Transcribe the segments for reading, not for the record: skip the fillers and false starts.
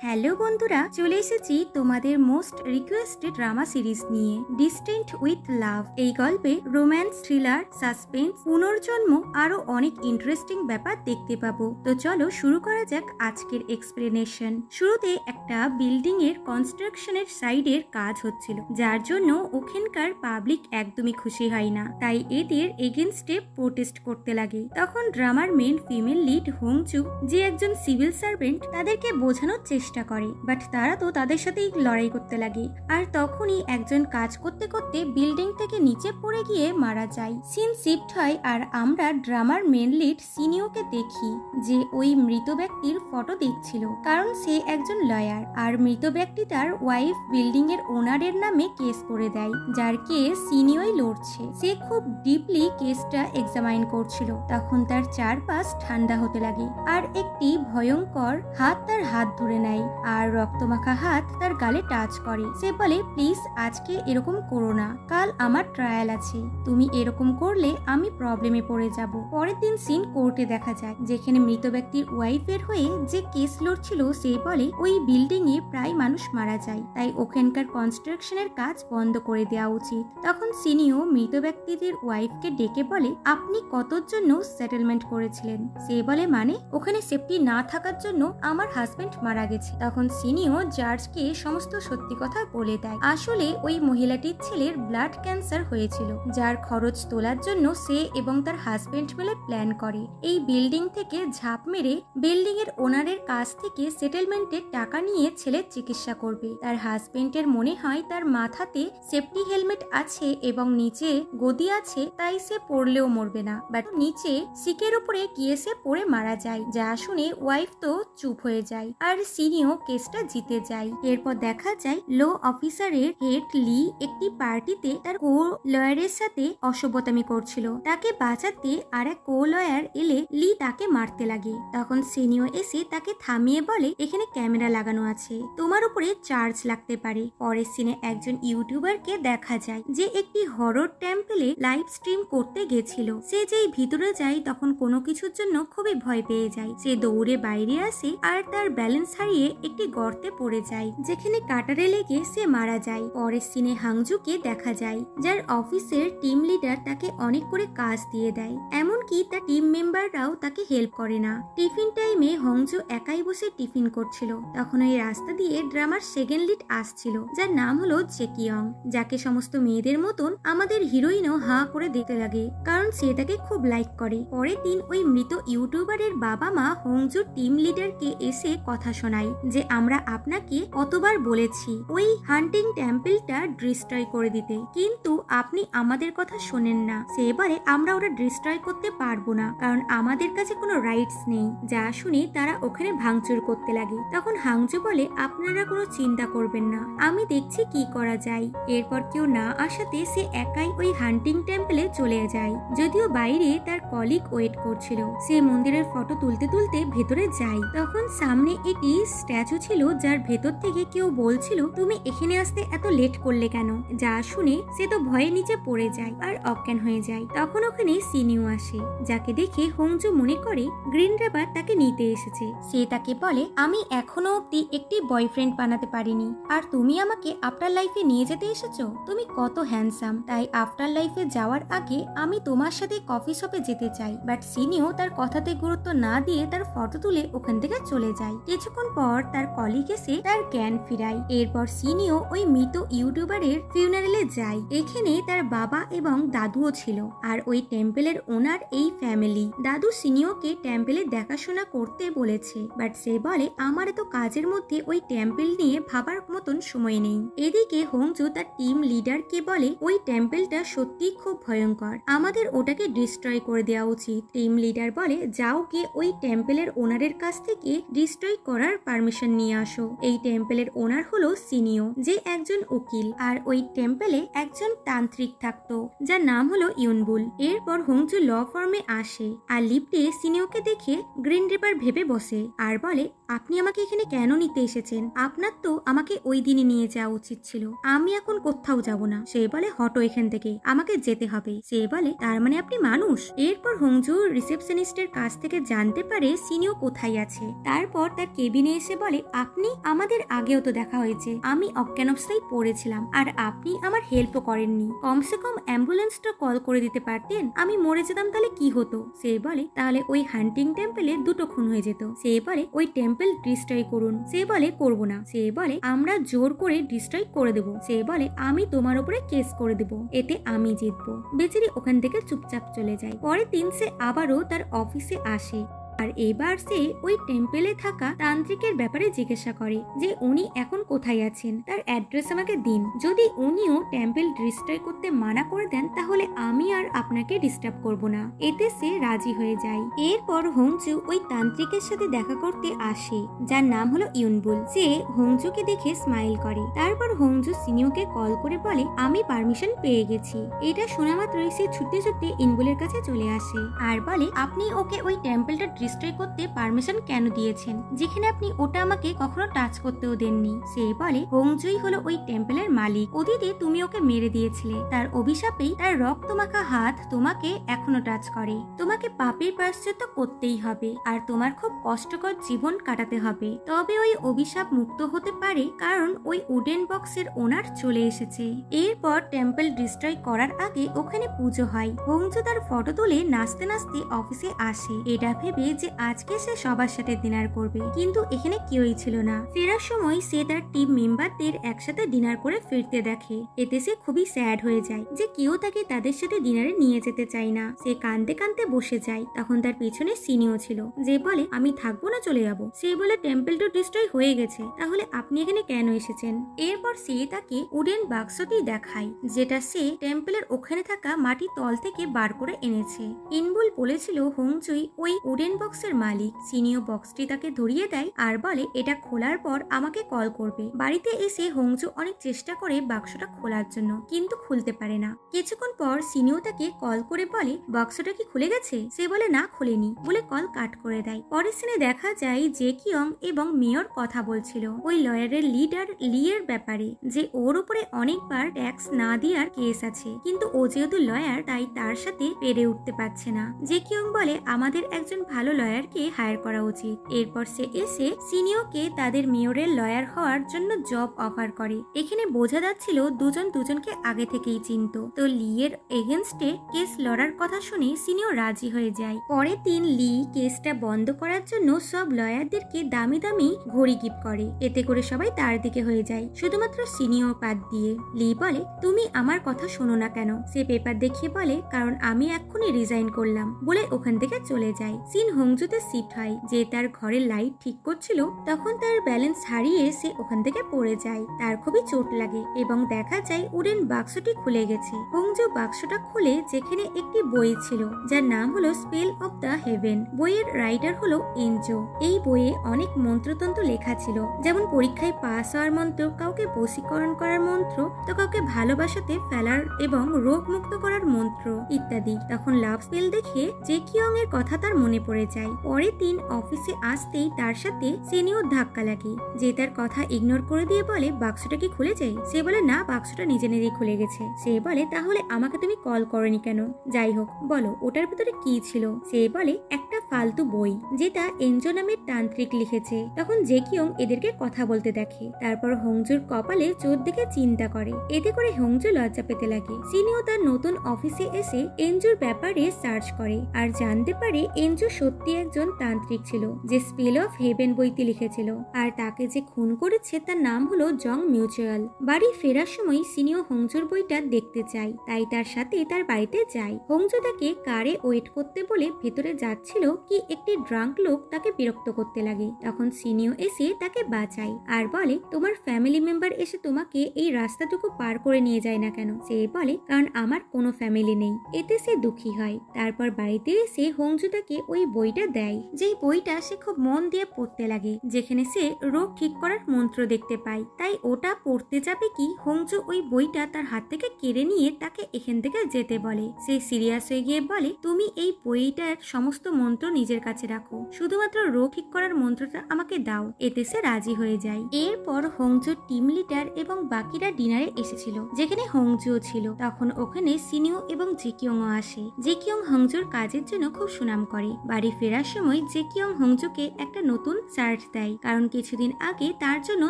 Hello বন্ধুরা, চলে এসেছি তোমাদের মোস্ট রিকোয়েস্টেড ড্রামা সিরিজ নিয়ে ডিস্টেন্ট উইথ লাভ। এই গল্পে রোম্যান্স, থ্রিলার, সাসপেন্স, পুনর্জন্ম আরো অনেক ইন্টারেস্টিং ব্যাপার দেখতে পাবো। তো চলো শুরু করা যাক আজকের এক্সপ্লেনেশন। শুরুতে একটা বিল্ডিং এর কনস্ট্রাকশনের সাইডের কাজ হচ্ছিল, যার জন্য ওখানকার পাবলিক একদমই খুশি হয় না, তাই এদের এগেনস্টে প্রোটেস্ট করতে লাগে। তখন ড্রামার মেন ফিমেল লিড হোংচু, যে একজন সিভিল সার্ভেন্ট, তাদেরকে বোঝানোর চেষ্টা করে, বাট তারা তো তাদের সাথেই লড়াই করতে লাগে। আর তখনই একজন কাজ করতে করতে বিল্ডিং থেকে নিচে পড়ে গিয়ে মারা যায়। সিন শিফট হয় আর আমরা ড্রামার মেন লিড সিনিওকে দেখি, যে ওই মৃত ব্যক্তির ফটো দেখছিল, কারণ সে একজন লয়ার। আর মৃত ব্যক্তি তার ওয়াইফ বিল্ডিং এর ওনারের নামে কেস করে দেয়, যার কেস সিনিওই লড়ছে। সে খুব ডিপলি কেসটা এক্সামাইন করছিল। তখন তার চারপাশ ঠান্ডা হতে লাগে আর একটি ভয়ঙ্কর হাত তার হাত ধরে নেয় আর রক্তমাখা হাত তার গালে টাচ করে। সে বলে, প্লিজ আজকে এরকম করো না, কাল আমার ট্রায়াল আছে, তুমি এরকম করলে আমি প্রবলেমে পড়ে যাব। পরের দিন সিন কোর্টে দেখা যায়, যেখানে মৃত ব্যক্তির ওয়াইফের হয়ে যে কেস লড়ছিল সে বলে ওই বিল্ডিং এ প্রায় মানুষ মারা যায়, তাই ওখানকার কনস্ট্রাকশনের কাজ বন্ধ করে দেওয়া উচিত। তখন সিনিও মৃত ব্যক্তিদের ওয়াইফকে ডেকে বলে, আপনি কতর জন্য সেটেলমেন্ট করেছিলেন? সে বলে, মানে ওখানে সেফটি না থাকার জন্য আমার হাজবেন্ড মারা গেছে। তখন সিনিও জার্জকে সমস্ত সত্যি কথা বলে দেয়। আসলে ওই মহিলাটির ছেলের ব্লাড ক্যান্সার হয়েছিল, যার খরচ তোলার জন্য সে এবং তার হাজবেন্ড মিলে প্ল্যান করে এই বিল্ডিং থেকে ঝাঁপ মেরে বিল্ডিং এর ওনারের কাছ থেকে সেটেলমেন্টের টাকা নিয়ে ছেলের চিকিৎসা করবে। তার হাজবেন্ডের মনে হয় তার মাথাতে সেফটি হেলমেট আছে এবং নিচে গদি আছে, তাই সে পড়লেও মরবে না, বাট নিচে সিকের উপরে গিয়ে সে পড়ে মারা যায়। যা শুনে ওয়াইফ তো চুপ হয়ে যায় আর সিনিও কেসটা জিতে যায়। এরপর দেখা যায় লো অফিসারের হেড লি একটি পার্টিতে তার কো লয়ারের সাথে অসভ্যতামি করছিল। তাকে বাঁচাতে আর এক কো লয়ার এলে লি তাকে মারতে লাগে। তখন সিনিও এসে তাকে থামিয়ে বলে, এখানে ক্যামেরা লাগানো আছে, তোমার উপরে চার্জ লাগতে পারে। পরের সিনে একজন ইউটিউবারকে দেখা যায়, যে একটি হরর টেম্পলে লাইভ স্ট্রিম করতে গেছিল। সে যেই ভিতরে যায় তখন কোনো কিছুর জন্য খুবই ভয় পেয়ে যায়। সে দৌড়ে বাইরে আসে আর তার ব্যালেন্স হারিয়ে একটি গর্তে পড়ে যায়, যেখানে কাটারে লেগে সে মারা যায়। পরের সিনে হাংজুকে দেখা যায়, যার অফিসের টিম লিডার তাকে অনেক করে কাজ দিয়ে দেয়, এমনকি তার টিম মেম্বাররাও তাকে হেল্প করে না। টিফিন টাইমে হংজু একাই বসে টিফিন করছিল। তখন ওই রাস্তা দিয়ে ড্রামার সেকেন্ড লিড আসছিল, যার নাম হলো জেকিয়ং, যাকে সমস্ত মেয়েদের মতন আমাদের হিরোইনও হাঁ করে দেখতে লাগে, কারণ সে তাকে খুব লাইক করে। পরের দিন ওই মৃত ইউটিউবারের বাবা মা হংজুর টিম লিডারকে এসে কথা শোনায়, যে আমরা আপনাকে কতবার বলেছি ওই হান্টিং টেম্পলটা ডিস্ট্রয় করে দিতে, কিন্তু আপনি আমাদের কথা শোনেন না। সে এবারে আমরা ওটা ডিস্ট্রয় করতে পারবো না, কারণ আমাদের কাছে কোনো রাইটস নেই। যা শুনে তারা ওখানে ভাঙচুর করতে লাগে। তখন হাংজু বলে, আপনারা কোনো চিন্তা করবেন না, আমি দেখছি কি করা যায়। এরপর কেউ না আসাতে সে একাই ওই হান্টিং টেম্পলে চলে যায়, যদিও বাইরে তার কলিগ ওয়েট করছিল। সে মন্দিরের ফটো তুলতে তুলতে ভেতরে যায়। তখন সামনে একটি স্ট্যাচু ছিল, যার ভেতর থেকে কেউ বলছিল, তুমি এখানে আসতে এত লেট করলে কেন? যা শুনে সে তো ভয়ে নিচে পড়ে যায় আর অজ্ঞান হয়ে যায়। তখন ওখানে সিনিও আসে, যাকে দেখে হোংজু মনে করে গ্রিন রেবার তাকে নিতে এসেছে। সে তাকে বলে, আমি এখনো অব্দি একটি বয়ফ্রেন্ড বানাতে পারিনি, আর তুমি আমাকে আফটার লাইফে নিয়ে যেতে এসেছো। তুমি কত হ্যান্ডসাম, তাই আফটার লাইফে যাওয়ার আগে আমি তোমার সাথে কফি শপে যেতে চাই। বাট সিনিও তার কথাতে গুরুত্ব না দিয়ে তার ফটো তুলে ওখান থেকে চলে যায়। কিছুক্ষণ পর তার কলিগ এসে তার জ্ঞান ফিরায়। এরপর সিনিও ওই মৃত ইউটিউবারের ফিউনারেলে যায়। এখানে তার বাবা এবং দাদুও ছিল, আর ওই টেম্পলের ওনার এই ফ্যামিলি। দাদু সিনিওকে টেম্পলের দেখাশোনা করতে বলেছে, বাট সে বলে, আমার এত কাজের মধ্যে ওই টেম্পল নিয়ে ভাবার মতন সময় নেই। এদিকে হোংজু তার টিম লিডারকে বলে, ওই টেম্পলটা সত্যি খুব ভয়ঙ্কর, আমাদের ওটাকে ডিস্ট্রয় করে দেওয়া উচিত। টিম লিডার বলে, যাও গিয়ে ওই টেম্পলের ওনারের কাছ থেকে ডিস্ট্রয় করার পারমিশন নিয়ে আসো। এই টেম্পলের ওনার হলো সিনিও, যে একজন উকিল, আর ওই টেম্পলে একজন তান্ত্রিক থাকতো, যার নাম হলো ইউনবুল। এরপর হোংজু ল ফার্মে আসে আর লিফটে সিনিওকে দেখে গ্রিন রিভার ভেবে বসে আর বলে, আপনি আমাকে এখানে কেন নিতে এসেছেন? আপনার তো আমাকে ওই দিনই নিয়ে যাওয়া উচিত ছিল। আমি এখন কোথাও যাব না। সে বলে হটো এখান থেকে, আমাকে যেতে হবে। সে বলে তার মানে আপনি মানুষ? এরপর হংজু রিসেপশনিস্টের কাছ থেকে জানতে পারে সিনিও কোথায় আছে। তারপর তার কেবিনে এসে বলে আপনি আমাদের আগেও তো দেখা হয়েছে, আমি অজ্ঞান অবস্থায় পড়েছিলাম আর আপনি আমার হেল্পও করেননি। কমসে কম অ্যাম্বুলেন্সটা কল করে দিতে পারতেন, আমি মরে যেতাম তাহলে কি হতো? সে বলে তাহলে ওই হান্টিং টেম্পলে 2টো খুন হয়ে যেত। সে বলে ওই টেম্পল ডিস্ট্রয় করুন। সে বলে করবো না। সে বলে আমরা জোর করে ডিস্ট্রয় করে দেবো। সে বলে আমি তোমার উপরে কেস করে দেবো, এতে আমি জিতবো। বেচারি ওখান থেকে চুপচাপ চলে যায়। পরের দিন সে আবারও তার অফিসে আসে আর এবার সে ওই টেম্পলে থাকা তান্ত্রিকের ব্যাপারে জিজ্ঞাসা করে যে উনি এখন কোথায় আছেন, তার অ্যাড্রেস আমাকে দিন। যদি উনিও টেম্পল ডিস্ট্রয় করতে মানা করে দেন তাহলে আমি আর আপনাকে ডিস্টার্ব করব না। এতে সে রাজি হয়ে যায়। এরপর হংজু ওই তান্ত্রিকের সাথে দেখা করতে আসে, যার নাম হলো ইউনবুল। সে হংজুকে দেখে স্মাইল করে। তারপর হংজু সিনিওকে কল করে বলে আমি পারমিশন পেয়ে গেছি। এটা শোনা মাত্রই সে ছুটতে ছুটতে ইনবুলের কাছে চলে আসে আর বলে আপনি ওকে ওই টেম্পলটা ডিস্ট্রয় করতে পারমিশন কেন দিয়েছেন, যেখানে আপনি ওটা আমাকে কখনো টাচ করতেও দেননি? সে বলে হংজুই হলো ওই টেম্পলের মালিক। অতীতে তুমি ওকে মেরে দিয়েছিলে, তার অভিশাপেই তার রক্তমাখা হাত তোমাকে এখনো টাচ করে। তোমাকে পাপের প্রায়শ্চিত্ত করতেই হবে আর তোমার খুব কষ্টকর জীবন কাটাতে হবে, তবে ওই অভিশাপ মুক্ত হতে পারে, কারণ ওই উডেন বক্সের ওনার চলে এসেছে। এরপর টেম্পল ডিস্ট্রয় করার আগে ওখানে পুজো হয়। হংজু তার ফটো তুলে নাচতে নাচতে অফিসে আসে, এটা ভেবে যে আজকে সে সবার সাথে ডিনার করবে, কিন্তু এখানে কেউই ছিল না। ফেরার সময় সে তার টিম মেম্বারদের একসাথে ডিনার করে ফিরতে দেখে। এতে সে খুবই স্যাড হয়ে যায় যে কেউ তাকে তাদের সাথে ডিনারে নিয়ে যেতে চায় না। সে কাঁদতে কাঁদতে বসে যায়। তখন তার পিছনে সিনিও ছিল, যে বলে আমি থাকবো না, চলে যাবো। সে বলে টেম্পল তো ডিস্ট্রয় হয়ে গেছে, তাহলে আপনি এখানে কেন এসেছেন? এরপর সে তাকে উডেন বাক্সটি দেখায়, যেটা সে টেম্পলের ওখানে থাকা মাটির তল থেকে বার করে এনেছে। ইনবুল বলেছিল হংজুই ওই উডেন বক্সের মালিক। সিনিও বক্সটি তাকে ধরিয়ে দেয় আর বলে এটা খোলার পর আমাকে কল করবে। বাড়িতে এসে হংজু অনেক চেষ্টা করে বাক্সটা খোলার জন্য, কিন্তু খুলতে পারে না। কিছুক্ষণ পর সিনিও তাকে কল করে বলে বাক্সটা কি খুলে গেছে? সে বলে না, খুলেনি, বলে কল কাট করে দেয়। পরের সিনে দেখা যায় জে কিয়ং এবং মেয়র কথা বলছিল ওই লয়ারের লিডার লি এর ব্যাপারে, যে ওর উপরে অনেকবার ট্যাক্স না দেওয়ার কেস আছে, কিন্তু ও যেহেতু লয়ার তাই তার সাথে পেরে উঠতে পারছে না। জে কিয়ং বলে আমাদের একজন ভালো লয়ারকে হায়ার করা উচিত। এরপর সে এসে সিনিওকে তাদের মেয়রের লয়ার হওয়ার জন্য জব অফার করে। এখানে বোঝা যাচ্ছিল দুজন দুজনকে আগে থেকেই চিনত। তো লি এর এগেনস্টে কেস লড়ার কথা শুনে সিনিও রাজি হয়ে যায়। পরের দিন লি কেসটা বন্ধ করার জন্য সব লয়ারদেরকে দামি দামি ঘড়ি গিফট করে, এতে করে সবাই তার দিকে হয়ে যায়, শুধুমাত্র সিনিও বাদ দিয়ে। লি বলে তুমি আমার কথা শোনো না কেন? সে পেপার দেখিয়ে বলে কারণ আমি এক্ষুনি রিজাইন করলাম, বলে ওখান থেকে চলে যায়। সিন হংজুতে শিফট হয়। যে তার ঘরের লাইট ঠিক করছিল তখন তার ব্যালেন্স হারিয়ে সে ওখান থেকে পড়ে যায়। তার খুবই চোট লাগে এবং দেখা যায় উডেন বাক্সটি খুলে গেছে। হংজু বাক্সটা খুলে যেখানে একটি বই ছিল যার নাম হলো স্পেল অফ দ্য হেভেন। বইয়ের রাইটার হলো এনজো। এই বইয়ে অনেক মন্ত্রতন্ত্র লেখা ছিল, যেমন পরীক্ষায় পাস হওয়ার মন্ত্র, কাউকে বশীকরণ করার মন্ত্র, তো কাউকে ভালোবাসাতে ফেলার এবং রোগ মুক্ত করার মন্ত্র ইত্যাদি। তখন লাভ স্পেল দেখে জে কিয়ং এর কথা তার মনে পড়ে যায়। পরের দিন অফিসে আসতেই তার সাথে সিনিয়র ধাক্কা লাগে, যে তার কথা ইগনোর করে দিয়ে বলে বাক্সটা কি খুলে যায়? সে বলে না, বাক্সটা নিজে নিজেই খুলে গেছে। সে বলে তাহলে আমাকে তুমি কল করনি কেন? যাই হোক বলো ওটার ভিতরে কি ছিল? সে বলে একটা ফালতু বই, যেটা এনজো নামের তান্ত্রিক লিখেছে। তখন জে কিয়ং এদেরকে কথা বলতে দেখে। তারপর হংজুর কপালে চোট দেখে চিন্তা করে, এতে করে হংজু লজ্জা পেতে লাগে। সিনিও তার নতুন অফিসে এসে এনজোর ব্যাপারে সার্চ করে আর জানতে পারে এনজো সত্যি একজন তান্ত্রিক ছিল, যে স্পেল অফ হেভেন বইতে লিখেছিল। আর তাকে যে খুন করেছে তার নাম হলো জং মিউচুয়াল। বাড়ি ফেরার সময় সিনিও হংজুর বইটা দেখতে চায়, তাই তার সাথে তার বাড়িতে যায়। হংজু তাকে কারে ওয়েট করতে বলে ভেতরে যাচ্ছিল কি একটি ড্রাঙ্ক লোক তাকে বিরক্ত করতে লাগে। তখন সিনিও এসে তাকে বাঁচায় আর বলে তোমার ফ্যামিলি মেম্বার এসে তোমাকে এই রাস্তাটুকু পার করে নিয়ে যায় না কেন? সে বলে কারণ আমার কোনো ফ্যামিলি নেই। এতে সে দুঃখী হয়। তারপর বাড়িতে এসে হংজু তাকে ওই বইটা দেয়, যেই বইটা সে খুব মন দিয়ে পড়তে লাগে, যেখানে সে রোগ ঠিক করার মন্ত্র দেখতে পায়। তাই ওটা পড়তে যাবে কি হংজু ওই বইটা তার হাত থেকে কেড়ে নিয়ে তাকে এখান থেকে যেতে বলে। সে সিরিয়াস হয়ে গিয়ে বলে তুমি এই বইটার সমস্ত মন্ত্র নিজের কাছে রাখো, শুধুমাত্র রোগ ঠিক করার মন্ত্রটা আমাকে দাও। এতে সে রাজি হয়ে যায়। এরপর হংজুর টিম লিডার এবং বাকিরা ডিনারে এসেছিল, যেখানে হংজুও ছিল। তখন ওখানে সিনিও এবং জেকিয়ংও আসে। জেকিয়ং হংজুর কাজের জন্য খুব সুনাম করে। বাড়ি ফেরার সময় জেকিয়ং হংজুকে একটা নতুন শার্ট দেয়, কারণ কিছুদিন আগে তার জন্য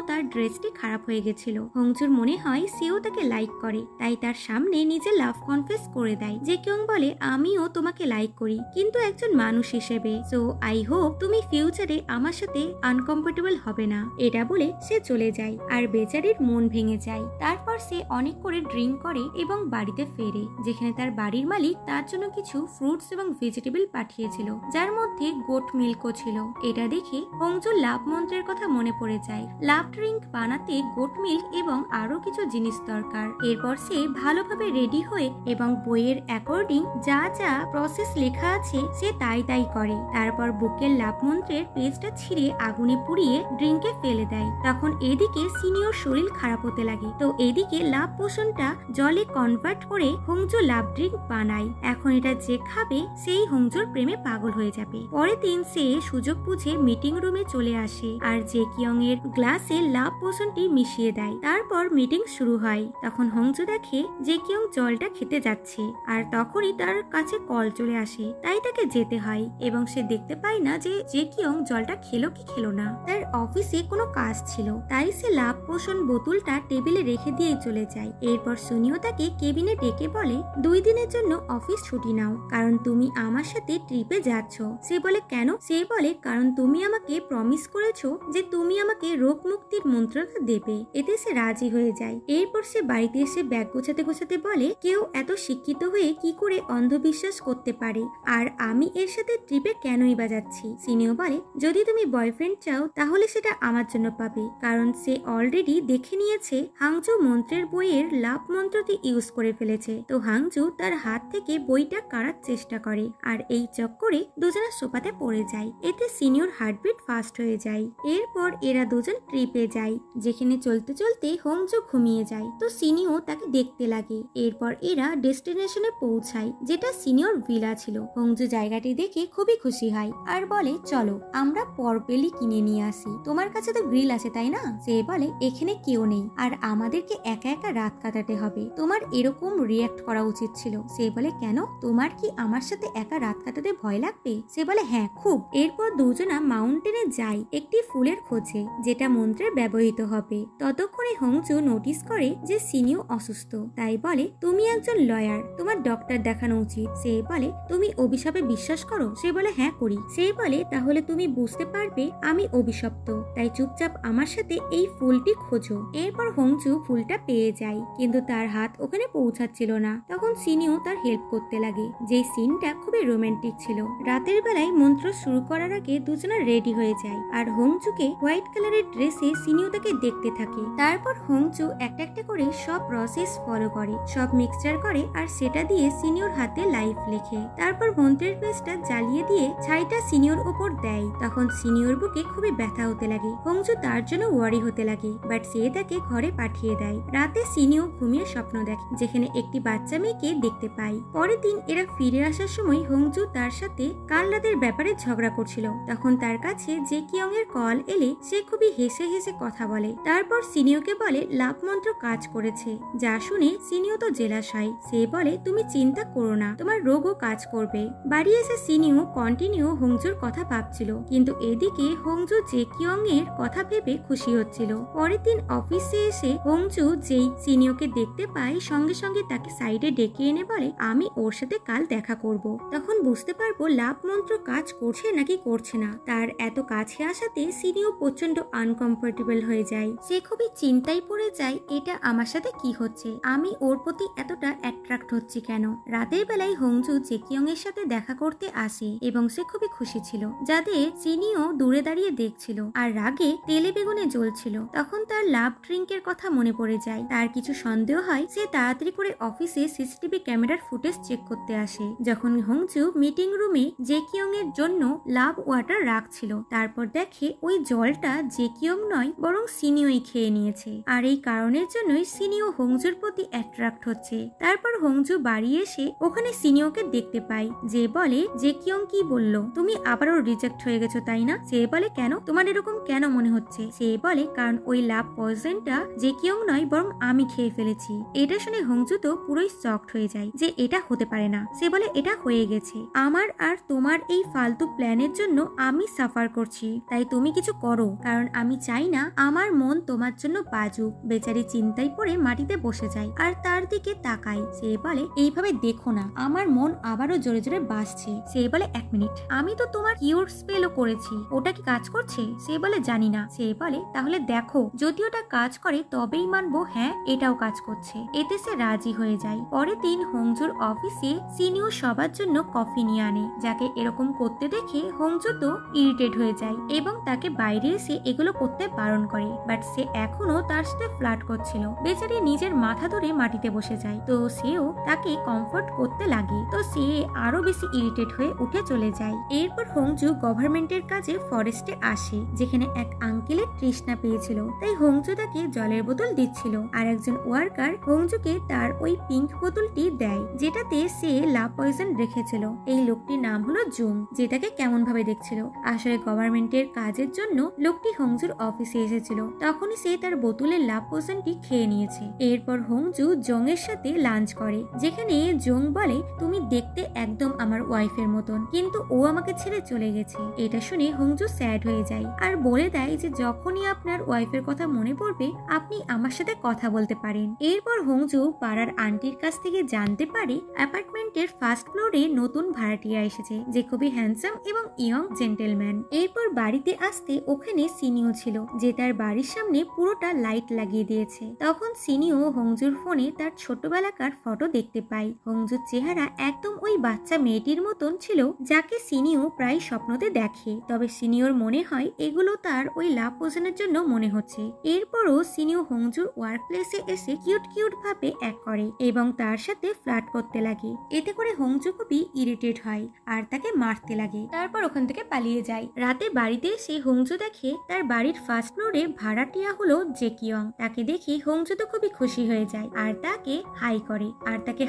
তার ড্রেসটি খারাপ হয়ে গেছিল। হংজুর মনে হয় সেও তাকে লাইক করে, তাই তার সামনে নিজে লাভ কনফেস করে দেয়। জেকিয়ং বলে, আমিও তোমাকে লাইক করি, কিন্তু একজন মানুষ হিসেবে। সো আই হোপ তুমি ফিউচারে আমার সাথে আনকমফোর্টেবল হবে না। এটা বলে সে চলে যায়, আর বেচারির মন ভেঙে যায়। তারপর সে অনেক করে ড্রিঙ্ক করে এবং বাড়িতে ফেরে, যেখানে তার বাড়ির মালিক তার জন্য কিছু ফ্রুটস এবং ভেজিটেবল পাঠিয়েছিল, যার মধ্যে গোট মিল্কও ছিল। এটা দেখে হংজুর লাভ মন্ত্রের কথা মনে পড়ে যায়। লাভ ড্রিঙ্ক বানাতে গোট মিল্ক এবং আরো কিছু জিনিস দরকার। এরপর সে ভালোভাবে রেডি হয়ে এবং বইয়ের অ্যাকর্ডিং যা যা প্রসেস লেখা আছে সে তাই করে। তারপর বুকের লাভ মন্ত্রের পেজটা ছিঁড়ে আগুনে পুড়িয়ে ড্রিঙ্কে ফেলে দেয়। তখন এদিকে সিনিয়র শরীর খারাপ হতে লাগে, তো এদিকে লাভ পোষণটা জলে কনভার্ট করে হংজু লাভ ড্রিঙ্ক বানায়। এখন এটা যে খাবে সেই হংজুর প্রেমে পাগল হয়ে যাবে। পরের দিন সে সুযোগ বুঝে মিটিং রুমে চলে আসে আর জেকিয়ং এর গ্লাসে লাভ পোষণটি মিশিয়ে দেয়। তারপর মিটিং শুরু হয়। তখন হংজু দেখে জেকিয়ং জলটা খেতে যাচ্ছে, আর তখনই তার কাছে কল চলে আসে, তাই তাকে যেতে হয় এবং সে দেখতে পায় না যে জেকিয়ং জলটা খেলো কি খেলো না। তার অফিসে কোনো কাজ ছিল, তাই সে লাভ পোষণ বোতলটা টেবিলে রেখে দিয়ে চলে যায়। এরপর সুনিও তাকে কেবিনে ডেকে বলে, 2 দিনের জন্য অফিস ছুটি নাও, কারণ তুমি আমার সাথে ট্রিপে যাচ্ছ। সে বলে, কেন? সে বলে, কারণ তুমি আমাকে প্রমিস করেছো যে তুমি আমাকে রোগ মুক্তির মন্ত্রটা দেবে। এতে সে রাজি হয়ে যায়। এরপর সে বাড়িতে এসে ব্যাগ গোছাতে গোছাতে বলে, কেউ এত শিক্ষিত হয়ে কি করে অন্ধবিশ্বাস করতে পারে, আর আমি এর সাথে ট্রিপে কেনই বা যাচ্ছি। সিনিও বলে, যদি তুমি বয়ফ্রেন্ড চাও তাহলে সেটা আমার জন্য পাবে, কারণ সে অলরেডি দেখে নিয়েছে হাংজু মন্ত্রের বইয়ের লাভ মন্ত্রটি ইউজ করে ফেলেছে। তো হাংজু তার হাত থেকে বইটা কাড়ার চেষ্টা করে, আর এই চক্করে দুজনা সোফাতে পড়ে যায়। এতে সিনিয়র হার্টবিট ফাস্ট হয়ে যায়। এরপর এরা দুজন ট্রিপে যায়, যেখানে চলতে চলতে হংজু ঘুমিয়ে যায়। তো সিনিও তাকে দেখতে লাগে। এরপর এরা ডেস্টিনেশনে পৌঁছায়, যেটা সিনিয়র ভিলা ছিল। হংজু জায়গাটি দেখে খুবই খুশি হয় আর বলে, চলো আমরা পরপেলি কিনে নিয়ে আসি। তোমার কাছে তো গ্রিল আছে তাই না? সে বলে, এখানে কেউ নেই আর আমাদেরকে একা একা রাত কাটাতে হবে। তোমার এরকম রিয়াক্ট করা উচিত ছিল। সে বলে, কেন? তোমার কি আমার সাথে একা রাত কাটাতে ভয় লাগবে? সে বলে, হ্যাঁ খুব। এরপর দুজনা মাউন্টেনে যায় একটি ফুলের খোঁজে, যেটা মন্ত্রে ব্যবহৃত হবে। ততক্ষণে হংজু নোটিস করে যে সিনিও অসুস্থ, তাই বলে, তুমি একজন লয়ার, তোমার ডক্টর দেখানো উচিত। সে বলে, তুমি অভিশাপে বিশ্বাস করো? সে বলে, হ্যাঁ করি। সে বলে, তাহলে তুমি বুঝতে পারবে আমি অভিশপ্ত, তাই চুপচাপ আমার সাথে এই ফুলটি খোঁজো। এরপর হংজু ফুলটা পেয়ে যায়, কিন্তু তার হাত ওখানে পৌঁছাচ্ছিল না। তখন সিনিও তার হেল্প করতে লাগে। যে সিনটা খুবই রোমান্টিক ছিল। রাতের বেলায় মন্ত্র শুরু করার আগে দুজনা রেডি হয়ে যায়, আর হংজুকে হোয়াইট কালারের ড্রেসে সিনিও তাকে দেখতে থাকে। তারপর হংজু একটা একটা করে সব প্রসেস ফলো করে, সব মিক্সচার করে, আর সেটা দিয়ে সিনিয়র হাতে লাইফ লেখে। তারপর মন্ত্রের পেজটা জ্বালিয়ে দিয়ে ছাইটা সিনিয়র উপর দেয়। তখন সিনিয়র বুকে খুবই ব্যথা হতে লাগে। হংজু তার জন্য ওয়ারি হতে লাগে, বাট সে তাকে ঘরে পাঠিয়ে দেয়। রাতে সিনিও ঘুমিয়ে স্বপ্ন দেখে, যেখানে একটি বাচ্চা মেয়েকে দেখতে পায়। পরের দিন এরা ফিরে আসার সময় হংজু তার সাথে কাল রাতের ব্যাপারে ঝগড়া করছিল। তখন তার কাছে জেকিয়ং এর কল এলে সে খুবই হেসে হেসে কথা বলে। তারপর সিনিওকে বলে লাভ মন্ত্র কাজ করেছে, যা শুনে সিনিও তো জেলাস হয়। সে বলে, তুমি চিন্তা করো না, তোমার রোগও কাজ করবে। বাড়ি এসে সিনিও কন্টিনিউ হংজুর কথা ভাবছিল, কিন্তু এদিকে হংজু জেকিয়ং এর কথা ভেবে খুশি হচ্ছিল। পরের দিন অফিসে এসে হংজু যেই সিনিওকে দেখতে পায়, সঙ্গে সঙ্গে তাকে সাইডে ডেকে এনে বলে, আমি ওর সাথে কাল দেখা করব, তখন বুঝতে পারবো লাভ মন্ত্র কাজ করছে নাকি করছে না। তার এত কাছে আসাতে সিনিও প্রচন্ড আনকমফোর্টেবল হয়ে যায়। সে খুবই চিন্তায় পড়ে যায়, এটা আমার সাথে কি হচ্ছে, আমি ওর প্রতি এতটা অ্যাট্রাক্ট হচ্ছি কেন। রাতের বেলায় হংজু জেকিয়ং এর সাথে দেখা করতে আসে এবং সে খুবই খুশি ছিল, যাদের সিনিও দূরে দাঁড়িয়ে দেখছিল আর রাগে তেলে বেগুনে জ্বলছিল। তখন তার লাভ ড্রিঙ্কের কথা মনে পড়ে যায়। তার কিছু সন্দেহ হয়। সে তাড়াতাড়ি করে অফিসে সিসিটিভি ক্যামেরার ফুটেজ চেক করতে আসে, যখন হংজু মিটিং রুমে জেকিয়ং এর জন্য লাভ ওয়াটার রাখছিল। তারপর দেখে ওই জলটা জেকিয়ং নয় বরং সিনিওই খেয়ে নিয়েছে, আর এই কারণের জন্যই সিনিও হংজুর প্রতি অ্যাট্রাক্ট হচ্ছে। তারপর হংজু বাড়ি এসে ওখানে সিনিওকে দেখতে পায়, যে বলে জেকিয়ং কি বললো? তুমি আবারও রিজেক্ট হয়ে গেছো তাই না? সে বলে কেন? তোমার এরকম কেন মনে হচ্ছে? সে বলে কারণ ওই লাভ পয়জনটা যে কেউ নয় বরং আমি খেয়ে ফেলেছি। এটা শুনে হংজু তো পুরোই শকড হয়ে যায় যে এটা হতে পারে না। সে বলে এটা হয়ে গেছে। আমার আর তোমার এই ফালতু প্ল্যানের জন্য আমি সাফার করছি, তাই তুমি কিছু করো, কারণ আমি চাই না আমার মন তোমার জন্য বাজুক। বেচারি চিন্তায় পড়ে মাটিতে বসে যায় আর তার দিকে তাকায়। সে বলে এইভাবে দেখো না, আমার মন আবারও জোরে জোরে বাজছে। সে বলে 1 মিনিট, আমি তো তোমার কিউর স্পেলও করেছি, ওটা কি কাজ করছে? সে বলে জানি না। সে বলে তাহলে দেখো, যদি ওটা কাজ করে তবেই মানবো হ্যাঁ এটাও কাজ করছে। এতে সে রাজি হয়ে যায়। পরের দিন হংজুর অফিসে সিনিও সবার জন্য কফি নিয়ে আনে। যাকে এরকম করতে দেখে হংজু তো ইরিটেট হয়ে যায় এবং তাকে বাইরে এসে এগুলো করতে বারণ করে। বাট সে এখনো তার সাথে ফ্লার্ট করছিল। বেচারি নিজের মাথা ধরে মাটিতে বসে যায়। তো সেও তাকে কমফোর্ট করতে লাগে। তো সে আরো বেশি ইরিটেট হয়ে উঠে চলে যায়। এরপর হংজু গভর্নমেন্টের কাজে ফরেস্টে আসে, যেখানে এক আঙ্কেলের তৃষ্ণা পেয়েছিল। তাই হংজু তাকে জলের বোতল দিচ্ছিল আর একজন ওয়ার্কার হংজুকে তার ওই পিঙ্ক বোতলটি দেয়, যেটাতে সে লাভ পয়জন রেখেছিল। এই লোকটির নাম হলো জুং, যেটাকে কেমন ভাবে দেখছিল। আসলে গভর্নমেন্টের কাজের জন্য লোকটি হংজুর অফিসে এসেছিল। তখনই সে তার বোতলের লাভ পয়জনটি খেয়ে নিয়েছে। এরপর হংজু জং এর সাথে লাঞ্চ করে, যেখানে জং বলে তুমি দেখতে একদম আমার ওয়াইফের মতন, কিন্তু ও আমাকে ছেড়ে চলে গেছে। এটা শুনে হংজু স্যাড হয়ে যায় আর বলে দেয় যে যখনই আপনার ওয়াইফের কথা মনে পড়বে আপনি আমার সাথে কথা বলতে পারেন। এরপর হংজু পাড়ার আন্টির কাছ থেকে জানতে পারে অ্যাপার্টমেন্টের ফার্স্ট ফ্লোরে নতুন ভাড়াটিয়া এসেছে, যে খুবই হ্যান্ডসাম এবং ইয়ং জেন্টেলম্যান। এরপর বাড়িতে আসতে ওখানে সিনিও ছিল, যে তার বাড়ির সামনে পুরোটা লাইট লাগিয়ে দিয়েছে। তখন সিনিও হংজুর ফোনে তার ছোটবেলাকার ফটো দেখতে পায়। হংজুর চেহারা একদম ওই বাচ্চা মেয়েটির মতন ছিল যাকে সিনিও প্রায় স্বপ্নতে দেখে। তবে সিনিওর মনে হয় এগুলো তার ওই লাভ পোষণের জন্য মনে হচ্ছে। এরপরও সিনিও হংজুর ওয়ার্ক প্লেসে এসে কিউট কিউট ভাবে এক করে এবং তার সাথে ফ্লার্ট করতে লাগে। এতে করে হংজু খুবই ইরিটেট হয় আর তাকে মারতে লাগে। তারপর ওখান থেকে পালিয়ে যায়। রাতে বাড়িতে এসে হংজু দেখে তার বাড়ির ফার্স্ট ফ্লোরে ভাড়াটিয়া হলো জেকিয়ং। তাকে দেখে হংজু তো খুবই খুশি হয়ে যায় আর তাকে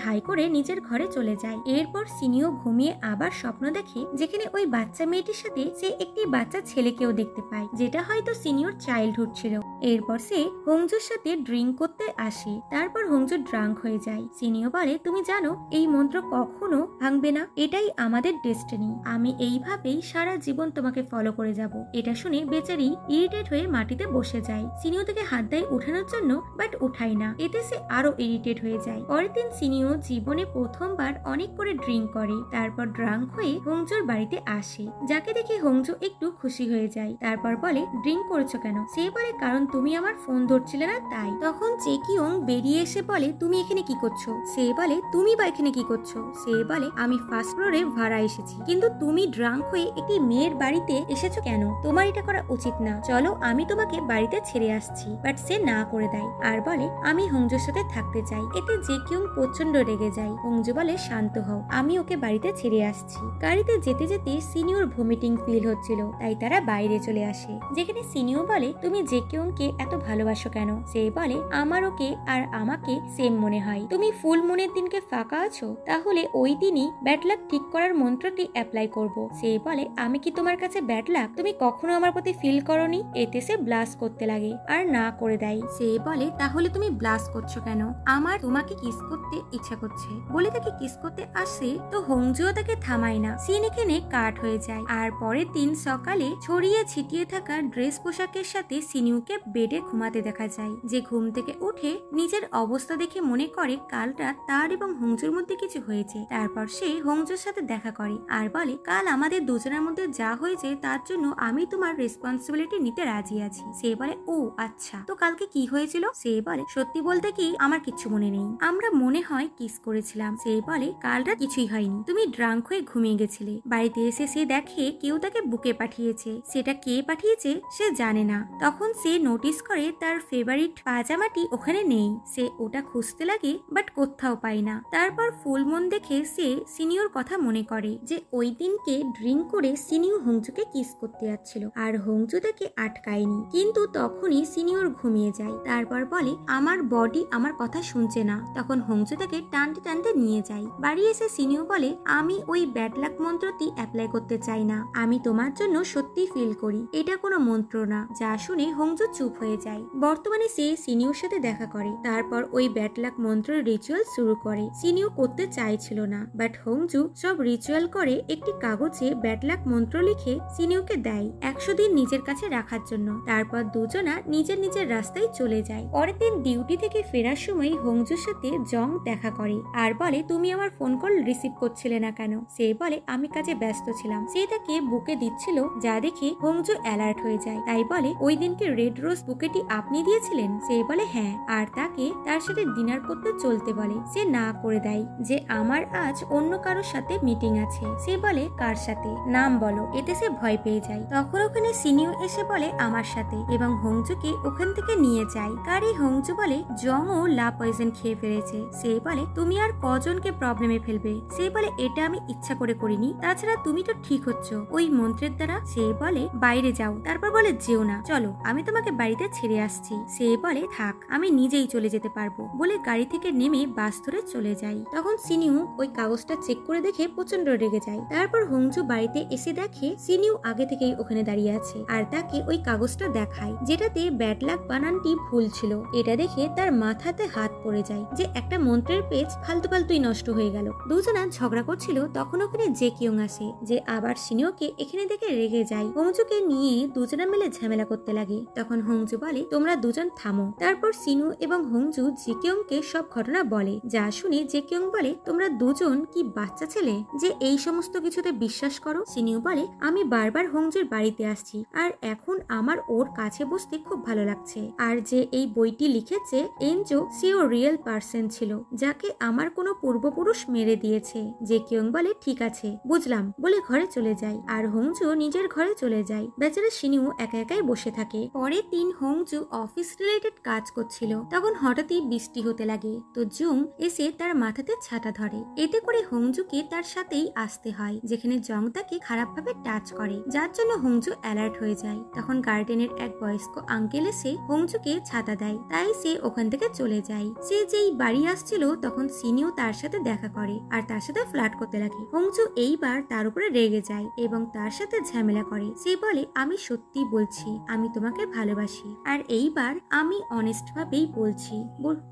হাই করে নিজের ঘরে চলে যায়। এরপর সিনিও ঘুমিয়ে আবার স্বপ্ন দেখে, যেখানে ওই বাচ্চা মেয়েটির সাথে সে একটি বাচ্চা ছেলেকেও দেখতে পায়, যেটা হয়তো সিনিয়র চাইল্ডহুড ছিল। এরপর সে হংজুর সাথে ড্রিঙ্ক করতে আসে। তারপর হংজু ড্রাঙ্ক হয়ে যায়। সিনিও বলে তুমি জানো এই মন্ত্র কখনো ভাঙবে না, এটাই আমাদের ডেস্টিনি। আমি এইভাবেই সারা জীবন তোমাকে ফলো করে যাব। এটা শুনে বেচারি ইরিটেট হয়ে মাটিতে বসে যায়। সিনিও তাকে হাত দেয় উঠানোর জন্য, বাট উঠায় না। এতে সে আরো ইরিটেট হয়ে যায়। পরের দিন সিনিও জীবনে প্রথমবার অনেক করে ড্রিঙ্ক করে। তারপর ড্রাঙ্ক হয়ে হংজুর বাড়িতে আসে, যাকে দেখে হংজু একটু খুশি হয়ে যায়। তারপর বলে ড্রিঙ্ক করেছো কেন? সে বলে কারণ তুমি আমার ফোন ধরছিলে না তাই। তখন জেকিয়ং বেরিয়ে এসে বলে তুমি এখানে কি করছো? সে বলে তুমি বা এখানে কি করছো? সে বলে আমি ফার্স্ট ফ্লোরে ভাড়া এসেছি, কিন্তু তুমি ড্রাঙ্ক হয়ে একটি মেয়ের বাড়িতে এসেছো কেন? তোমার এটা করা উচিত না, চলো আমি তোমাকে বাড়িতে ছেড়ে আসছি। বাট সে না করে দেয় আর বলে আমি হংজুর সাথে থাকতে চাই। এতে জেকিয়ং প্রচন্ড রেগে যায়। হংজু বলে শান্ত হও, আমি ওকে বাড়িতে ছেড়ে আসছি। গাড়িতে যেতে যেতে সিনিয়র ভমিটিং ফিল হচ্ছিল, তাই তারা বাইরে চলে আসে, যেখানে সিনিয়র বলে তুমি জেকিয়ংকে এত ভালোবাসো কেন? সে বলে আমার ওকে আর আমাকে সেম মনে হয়। তুমি ফুল মুনের দিনকে ফাঁকা আছো? তাহলে ওই দিনই ব্যাড লাক ঠিক করার মন্ত্রটি অ্যাপ্লাই করব। সে বলে আমি কি তোমার কাছে ব্যাড লাক? তুমি কখনো আমার প্রতি ফিল করনি? এতে সে ব্লাস করতে লাগে আর না করে দেয়। সে বলে তাহলে তুমি ব্লাস করছো কেন? আমার তোমাকে কিস করতে ইচ্ছা করছে। বলে তাকে কিস করতে আসে তো হংজুও তাকে থামায় না। সিন এখানে কাট হয়ে যায়। আর পরের দিন সকালে ছড়িয়ে ছিটিয়ে থাকা ড্রেস পোশাকের সাথে সিনিউকে বেডে ঘুমাতে দেখা যায়। যে ঘুম থেকে উঠে নিজের অবস্থা দেখে মনে করে কাল রাত তার এবং হংজুর মধ্যে কিছু হয়েছে। তারপর সে হংজুর সাথে দেখা করে আর বলে কাল আমাদের দুজনের মধ্যে যা হয়েছে তার জন্য আমি তোমার রেসপন্সিবিলিটি নিতে রাজি আছি। সে বলে ও আচ্ছা, তো কালকে কি হয়েছিল? সে বলে সত্যি বলতে কি আমার কিচ্ছু মনে নেই, আমরা মনে হয় কিস করেছিলাম। সে বলে কাল রাত কিছুই হয়নি, তুমি ড্রাঙ্ক হয়ে ঘুমিয়ে গেছিলে। বাড়িতে এসে সে দেখে কেউ তাকে বুকে পাঠিয়েছে। সেটা কে পাঠিয়েছে সে জানে না। তখন সে নোট নোটিস করে তার ফেভারিট পাজামাটি ওখানে নেই। সে ওটা খুঁজতে লাগে বাট কোথাও পায় না। তারপর ফুল মুন দেখে সে সিনিয়র কথা মনে করে যে ওই দিনকে ড্রিঙ্ক করে সিনিয়র হংজুকে কিস করতে যাচ্ছিল আর হংজু তাকে আটকায়নি, কিন্তু তখনই সিনিয়র ঘুমিয়ে যায়। তারপর বলে আমার বডি আমার কথা শুনছে না। তখন হংজু তাকে টানতে টানতে নিয়ে যায়। বাড়ি এসে সিনিয়র বলে আমি ওই ব্যাড লাক মন্ত্রটি অ্যাপ্লাই করতে চাই না, আমি তোমার জন্য সত্যি ফিল করি, এটা কোনো মন্ত্র না। যা শুনে হংজু চুপ হয়ে যায়। বর্তমানে সে সিনিয়র সাথে দেখা করে, তারপর ওই ব্যাড লাক মন্ত্রের রিচুয়াল শুরু করে। সিনিয়র করতে চাইছিল না, বাট হংজু সব রিচুয়াল করে একটি কাগজে ব্যাড লাক মন্ত্র লিখে সিনিয়রকে দেয় 100 দিন নিজের কাছে রাখার জন্য। তারপর দুজনা নিজের নিজের রাস্তায় চলে যায়। পরের দিন ডিউটি থেকে ফেরার সময় হংজুর সাথে জং দেখা করে আর বলে তুমি আমার ফোন কল রিসিভ করছিলে না কেন? সে বলে আমি কাজে ব্যস্ত ছিলাম। সে তাকে বুকে দিচ্ছিল, যা দেখে হংজু অ্যালার্ট হয়ে যায়। তাই বলে ওই দিনকে রেড রোজ বুকেটি আপনি দিয়েছিলেন? সে বলে হ্যাঁ, আর তাকে তার সাথে ডিনার করতে চলতে বলে। সে না করে দেয় যে আমার আজ অন্য কারোর সাথে মিটিং আছে। সে বলে কার সাথে, নাম বলো। এতে সে ভয় পেয়ে যায়। তখন ওখানে সিনিয়র এসে বলে আমার সাথে এবং হংজুকে ওখান থেকে নিয়ে যায়। কারি হংজু বলে জং ও লা পয়জন খেয়ে ফেলেছে। সে বলে তুমি আর কজনকে প্রবলেমে ফেলবে? সে বলে এটা আমি ইচ্ছা করে করিনি, তাছাড়া তুমি তো ঠিক হচ্ছ ওই মন্ত্রের দ্বারা। সে বলে বাইরে যাও। তারপর বলে যেও না, চলো আমি তোমাকে বাড়িতে ছেড়ে আসছি। সে বলে থাক, আমি নিজেই চলে যেতে পারবো বলে গাড়ি থেকে নেমে বাস ধরে চলে যায়। তখন সিনিউ ওই কাগজটা চেক করে দেখে প্রচন্ড রেগে যায়। তারপর হংজু বাড়িতে এসে দেখে সিনিউ আগে থেকেই ওখানে দাঁড়িয়ে আছে আর তাকে ওই কাগজটা দেখায় যেটাতে ব্যাড লাক বানানটি ভুল ছিল। এটা দেখে তার মাথাতে হাত পড়ে যায় যে একটা মন্ত্রের পেজ ফালতু ফালতুই নষ্ট হয়ে গেল। দুজনা ঝগড়া করছিল, তখন ওখানে জেকিয়ং আসে যে আবার সিনিয়রকে এখানে দেখে রেগে যায়। হংজুকে নিয়ে দুজনা মিলে ঝামেলা করতে লাগে। তখন হংজু বলে তোমরা দুজন থামো। তারপর সিনু এবং হংজু জেকিয়ংকে সব ঘটনা বলে, যা শুনে জেকিয়ং বলে তোমরা দুজন কি বাচ্চা ছেলে যে এই সমস্ত কিছুতে বিশ্বাস করো? সিনিউ বলে আমি বারবার হংজুর বাড়িতে আসছি আর এখন আমার ওর কাছে বসতে খুব ভালো লাগছে। আর যে এই বইটি লিখেছে এনজো, সেও রিয়েল পার্সন ছিল যাকে আমার কোনো পূর্বপুরুষ মেরে দিয়েছে। জেকিয়ং বলে ঠিক আছে বুঝলাম বলে ঘরে চলে যায় আর হংজু নিজের ঘরে চলে যায়। বেচারা সিনিউ একা একাই বসে থাকে। পরের দিন হংজু অফিস রিলেটেড কাজ করছিল, তখন হঠাৎই বৃষ্টি হতে লাগে। তো জুং এসে তার মাথাতে ছাতা ধরে। এতে করে হংজুকে তার সাথেই আসতে হয়, যেখানে জং তাকে খারাপভাবে টাচ করে, যার জন্য হংজু অ্যালার্ট হয়ে যায়। তখন গার্ডেনের এক বয়স্ক আঙ্কেল এসে হংজুকে ছাতা দেয়, তাই সে ওখান থেকে চলে যায়। সে যেই বাড়ি আসছিল তখন সিনিউ তার সাথে দেখা করে আর তার সাথে ফ্লার্ট করতে লাগে। হংজু এইবার তার উপরে রেগে যায় এবং তার সাথে ঝামেলা করে। সে বলে আমি সত্যি বলছি আমি তোমাকে ভালোবাসি আর এইবার আমি অনেস্ট ভাবেই বলছি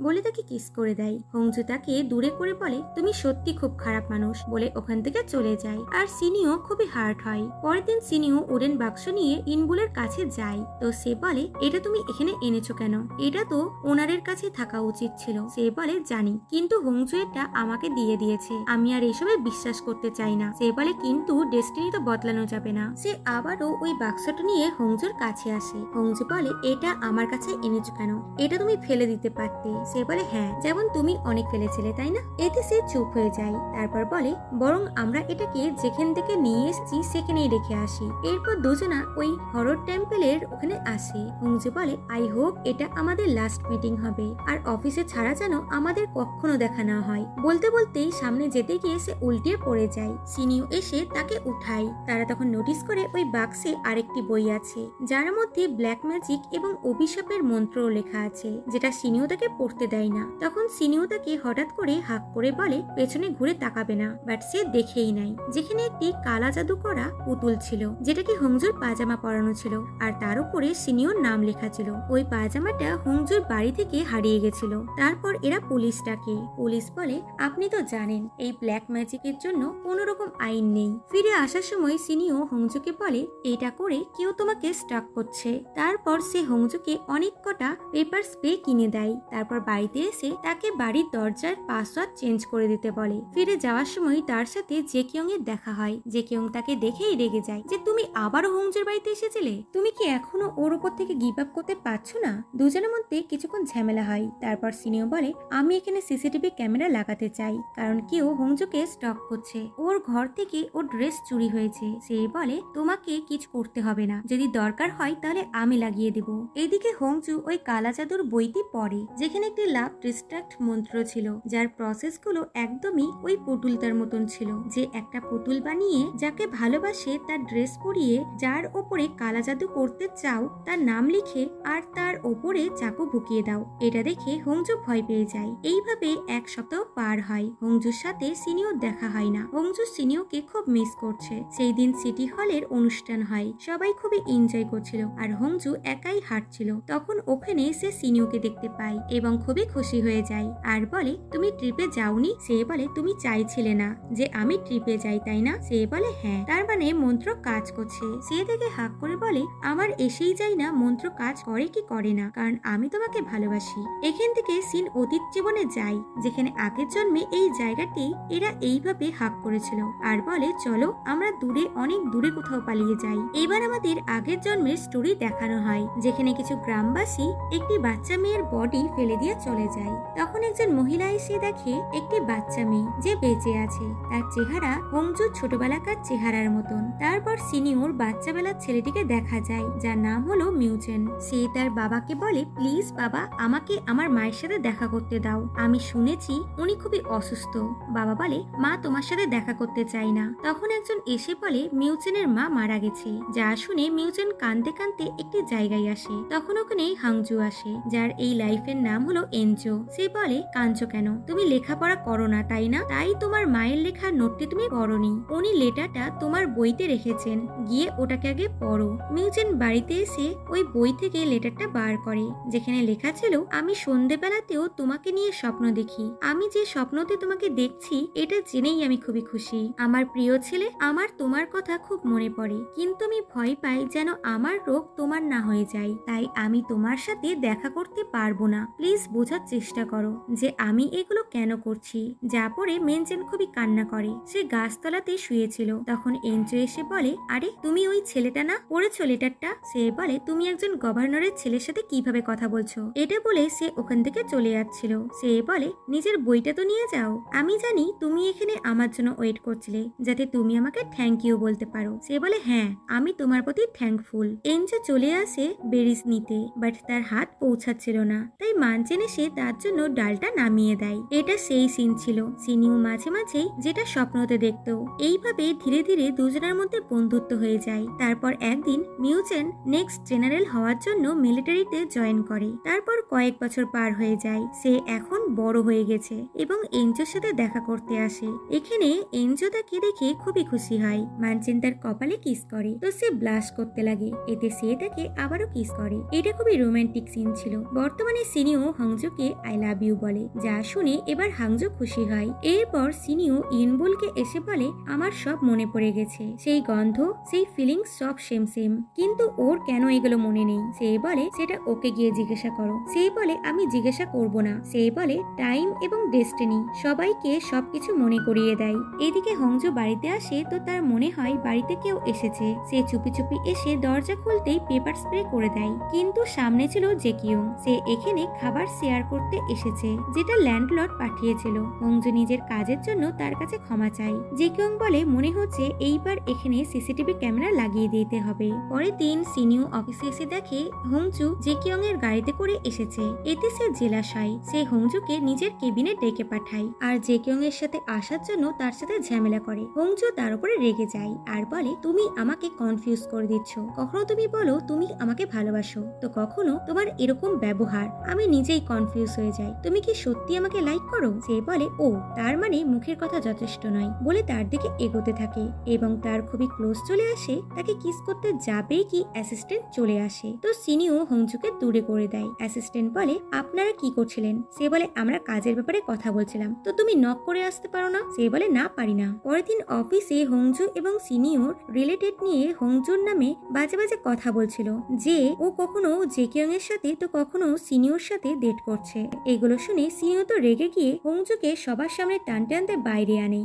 বলে তাকে কিস করে দেয়। হংজু তাকে দূরে করে বলে তুমি সত্যি খুব খারাপ মানুষ বলে ওখান থেকে চলে যায় আর সিনিও খুবই হার্ট হয়। পরের দিন সিনিও উডেন বাক্স নিয়ে ইনবুলের কাছে যায়। তো সে বলে এটা তুমি এখানে এনেছো কেন? এটা তো ওনারের কাছে থাকা উচিত ছিল। সে বলে জানি, কিন্তু হংজু এটা আমাকে দিয়ে দিয়েছে, আমি আর এসবে বিশ্বাস করতে চাই না। সে বলে কিন্তু ডেস্টিনি তো বদলানো যাবে না। সে আবারও ওই বাক্সটা নিয়ে হংজুর কাছে আসে। হংজু বলে এটা আমার কাছে এনেছো কেন? এটা তুমি ফেলে দিতে পারতে। সে বলে হ্যাঁ, যেমন তুমি অনেক ফেলেছিলে তাই না? এতে সে চুপ হয়ে যায়। তারপর বলে বরং আমরা এটাকে যেখান থেকে নিয়ে এসেছি সেখানেই রেখে আসি। এরপর দুজনা ওই হরর টেম্পলের ওখানে আসে। হংজু বলে আই হোপ এটা আমাদের লাস্ট মিটিং হবে আর অফিসে ছাড়া যেন আমাদের কখনো দেখা না হয়। বলতে বলতেই সামনে যেতে গিয়ে সে উল্টে পড়ে যায়। সিনিউ এসে তাকে উঠায়। তারা তখন নোটিস করে ওই বাক্সে আরেকটি বই আছে যার মধ্যে ব্ল্যাক ম্যাজিক এবং অভিশাপের মন্ত্র লেখা আছে, যেটা সিনিউ তাকে পড়তে দেয় না। তখন সিনিউ তাকে হঠাৎ করে হাঁক করে বলে পেছনে ঘুরে তাকাবে না, বাট সে দেখেই নাই যেখানে একটি কালা জাদু করা পুতুল ছিল যেটাকে হংজুর পাজামা পরানো ছিল আর তার উপরে সিনিয়র নাম লেখা ছিল। ওই পাজামাটা হংজুর বাড়ি থেকে হারিয়ে গেছিল। তারপর এরা পুলিশ ডাকে। পুলিশ বলে আপনি তো জানেন এই ব্ল্যাক ম্যাজিকের জন্য কোনো রকম আইন নেই। ফিরে আসার সময় সিনিও হংজুকে বলে এটা করে কেউ তোমাকে স্টক করছে। তারপর সে হংজুকে অনেক কটা পেপার স্প্রে কিনে দেয়। তারপর বাড়িতে এসে তাকে বাড়ির দরজার পাসওয়ার্ড চেঞ্জ করে দিতে বলে। ফিরে যাওয়ার সময় তার সাথে জেকিয়ং এর দেখা হয়। জেকিয়ং তাকে দেখেই রেগে যায় যে তুমি আবারও হংজুর বাড়িতে এসেছিলে, তুমি কি এখনো ওর উপর থেকে গিভ আপ করতে পারছো না? দুজনের মধ্যে কিছুক্ষণ ঝামেলা হয়। তারপর সিনিও বলে আমি এখানে সিসিটিভি ক্যামেরা লাগাতে চাই, কারণ কেউ হংজুকে স্টক করছে। ওর ঘর থেকে ওর ড্রেস চুরি হয়েছে। সে বলে তোমাকে কিছু করতে হবে না, যদি দরকার হয় তাহলে আমি লাগিয়ে করিয়ে দেব। এইদিকে হংজু ওই কালা জাদুর বইটি পড়ে, যেখানে একটি লাভ ডিস্ট্রাক্ট মন্ত্র ছিল, যার প্রসেসগুলো একদমই ওই পুতুলটার মতন ছিল, যে একটা পুতুল বানিয়ে যাকে ভালোবাসে তার ড্রেস পরিয়ে যার ওপরে কালা জাদু করতে চাও তার নাম লিখে আর তার ওপরে চাকু ঢুকিয়ে দাও। এটা দেখে হংজু ভয় পেয়ে যায়। এইভাবে এক সপ্তাহ পার হয়। হংজুর সাথে সিনিয়র দেখা হয় না। হংজু সিনিয়রকে খুব মিস করছে। সেই দিন সিটি হলের অনুষ্ঠান হয়, সবাই খুবই এনজয় করছিল আর হংজু একাই হাঁটছিল। তখন ওখানে সে সিনিয়রকে দেখতে পায় এবং খুবই খুশি হয়ে যায় আর বলে, তুমি ট্রিপে যাওনি? সে বলে, তুমি চাইছিলে না যে আমি ট্রিপে যাই তাই না? সে বলে, হ্যাঁ। তার মানে মন্ত্র কাজ করছে। সে দেখে হাক করে বলে, আমার এসেই যাই না মন্ত্র কাজ করে কি করে না, কারণ আমি তোমাকে ভালোবাসি। এখান থেকে সিন অতীত জীবনে যায়, যেখানে আগের জন্মে এই জায়গাটি এরা এইভাবে হাক করেছিল আর বলে, চলো আমরা দূরে, অনেক দূরে কোথাও পালিয়ে যাই। এবার আমাদের আগের জন্মের স্টোরি দেখানো হয়, যেখানে কিছু গ্রামবাসী একটি বাচ্চা মেয়ের বডি ফেলে দিয়ে চলে যায়। তখন একজন মহিলা এসে দেখে একটি বাচ্চা মেয়ে যে বেঁচে আছে। তার চেহারা হংজুর ছোটবেলাকার চেহারার মতন। তারপর সিনিয়র বাচ্চাবেলার ছেলেটিকে দেখা যায়, যার নাম হলো মিউচেন। সে তার বাবাকে বলে, প্লিজ বাবা, আমাকে আমার মায়ের সাথে দেখা করতে দাও, আমি শুনেছি উনি খুবই অসুস্থ। বাবা বলে, মা তোমার সাথে দেখা করতে চাই না। তখন একজন এসে বলে মিউচেনের মা মারা গেছে। যা শুনে মিউচেন কাঁদতে কাঁদতে একটি জায়গায় আসে। তখন ওখানে হাংজু আসে, যার এই লাইফের নাম হলো এনজো। সে বলে, কাঁদছো কেন? তুমি লেখাপড়া করো না তাই না? তাই তোমার মায়ের লেখা নোটটি তুমি পড়োনি। উনি লেটারটা তোমার বইতে রেখেছেন, গিয়ে ওটাকে আগে পড়ো। মিউচেন বাড়িতে এসে ওই বই থেকে লেটারটা বার করে, যেখানে লেখা ছিল, আমি সন্ধ্যেবেলাতেও তোমাকে নিয়ে স্বপ্ন দেখি। আমি যে স্বপ্নতে তোমাকে দেখছি এটা জেনেই আমি খুবই খুশি। আমার প্রিয় ছেলে, আমার তোমার কথা খুব মনে পড়ে, কিন্তু আমি ভয় পাই যেন আমার রোগ তোমার না হয়ে যায়। তাই আমি তোমার সাথে দেখা করতে পারবো না। প্লিজ বোঝার চেষ্টা করো যে আমি এগুলো কেন করছি। যা পরে মেনচেন খুবই কান্না করে। সে গাছতলাতে শুয়েছিল। তখন এনজো এসে বলে, আরে তুমি ওই ছেলেটা না, পড়েছো লেটারটা? সে বলে, তুমি একজন গভর্নরের ছেলের সাথে কিভাবে কথা বলছো? এটা বলে সে ওখান থেকে চলে যাচ্ছিল। সে বলে, নিজের বইটা তো নিয়ে যাও। আমি জানি তুমি এখানে আমার জন্য ওয়েট করছিলে, যাতে তুমি আমাকে থ্যাংক ইউ বলতে পারো। সে বলে, হ্যাঁ, আমি তোমার প্রতি থ্যাঙ্কফুল। এনজো চলে আসে বেরিস নিতে, বাট তার হাত পৌঁছাচ্ছিল না। তাই মানচেন এসে তার জন্য ডালটা নামিয়ে দেয়। এটা সেই সিন ছিল। সিনিউ মাঝে মাঝেই যেটা স্বপ্নতে দেখতো। এইভাবে ধীরে ধীরে দুজনের মধ্যে বন্ধুত্ব হয়ে যায়। তারপর একদিন মিউচেন নেক্সট জেনারেল হওয়ার জন্য মিলিটারিতে জয়েন করে। তারপর কয়েক বছর পার হয়ে যায়। সে এখন বড় হয়ে গেছে এবং এনজোর সাথে দেখা করতে আসে। এখানে এনজো তাকে দেখে খুবই খুশি হয়। মানচেন তার কপালে কিস করে, তো সে ব্লাশ করতে লাগে। এতে সে তাকে আবারও কিস করে। এটা খুবই রোমান্টিক সিন ছিল। বর্তমানে সিনিও হাংজুকে আই লাভ ইউ বলে, যা শুনে এবার হাংজু খুশি হয়। এরপর সিনিও ইনবুলকে এসে বলে, আমার সব মনে পড়ে গেছে, সেই গন্ধ, সেই ফিলিংস সব সেম সেম, কিন্তু ওর কেন এগুলো মনে নেই? সে বলে, সেটা ওকে গিয়ে জিজ্ঞাসা করো। সে বলে, আমি জিজ্ঞাসা করব না। সে বলে, টাইম এবং ডেস্টিনি সবাইকে সবকিছু মনে করিয়ে দেয়। এদিকে হংজু বাড়িতে আসে, তো তার মনে হয় বাড়িতে কেউ এসেছে। সে চুপি চুপি এসে দরজা খুলতেই পেপার স্প্রে করে দেয়, কিন্তু সামনে ছিল জেকিয়ং। সে এখানে খাবার শেয়ার করতে এসেছে, যেটা ল্যান্ডলর্ড পাঠিয়েছিল। হংজু নিজের কাজের জন্য তার কাছে ক্ষমা চায়। জেকিয়ং বলে, মনে হচ্ছে এইবার এখানে সিসিটিভি ক্যামেরা লাগিয়ে দিতে হবে। পরের দিন সিনিউ অফিসে এসে দেখে হংজু জেকিয়ং এর গাড়িতে করে এসেছে। এতে সে জেলাস হয়। সে হংজুকে নিজের কেবিনে ডেকে পাঠায় আর জেকিয়ং এর সাথে আসার জন্য তার সাথে ঝামেলা করে। হংজু তার উপরে রেগে যায় আর বলে, তুমি আমাকে কনফিউজ করে দিচ্ছ। কখনো তুমি বলো তুমি আমাকে ভালোবাসো, তো কখনো তোমার এরকম ব্যবহার, আমি নিজেই কনফিউজ হয়ে যাই। তুমি কি সত্যি আমাকে লাইক করো? সে বলে, ও তার মানে মুখের কথা যথেষ্ট নয়, বলে তার দিকে এগোতে থাকে এবং তার খুবই ক্লোজ চলে আসে। তাকে কিস করতে যাবে কি অ্যাসিস্ট্যান্ট চলে আসে, তো সিনিও হংজুকে দূরে করে দেয়। অ্যাসিস্ট্যান্ট বলে, আপনারা কি করছিলেন? সে বলে, আমরা কাজের ব্যাপারে কথা বলছিলাম, তো তুমি নক করে আসতে পারো না? সে বলে, না পারি না। পরের দিন অফিসে হংজু এবং সিনিয়র রিলেটেড নিয়ে হংজুর নামে বাজে বাজে কথা বলছিল, যে ও কখনো জেকিয়ং এর সাথে তো কখনো সিনিয়র সাথে ডেট করছে। এগুলো শুনে সিনিয়র তো রেগে গিয়ে হংজুকে সবার সামনে টানতে টানতে বাইরে আনে।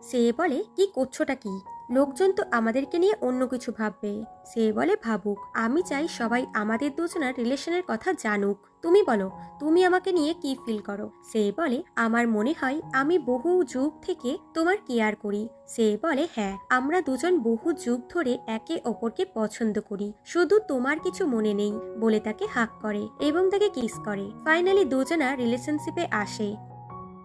সে বলে, কি করছোটা কি? লোকজন তো আমাদেরকে নিয়ে অন্য কিছু ভাববে। সে বলে, ভাবুক, আমি চাই সবাই আমাদের দুজনের রিলেশনের কথা জানুক। তুমি বলো, তুমি আমাকে নিয়ে কি ফিল করো? সে বলে, আমার মনে হয় আমি বহু যুগ থেকে তোমার কেয়ার করি। সে বলে, হ্যাঁ, আমরা দুজন বহু যুগ ধরে একে অপরকে পছন্দ করি, শুধু তোমার কিছু মনে নেই বলে তাকে হাগ করে এবং তাকে কিস করে। ফাইনালি দুজনা রিলেশনশিপে আসে।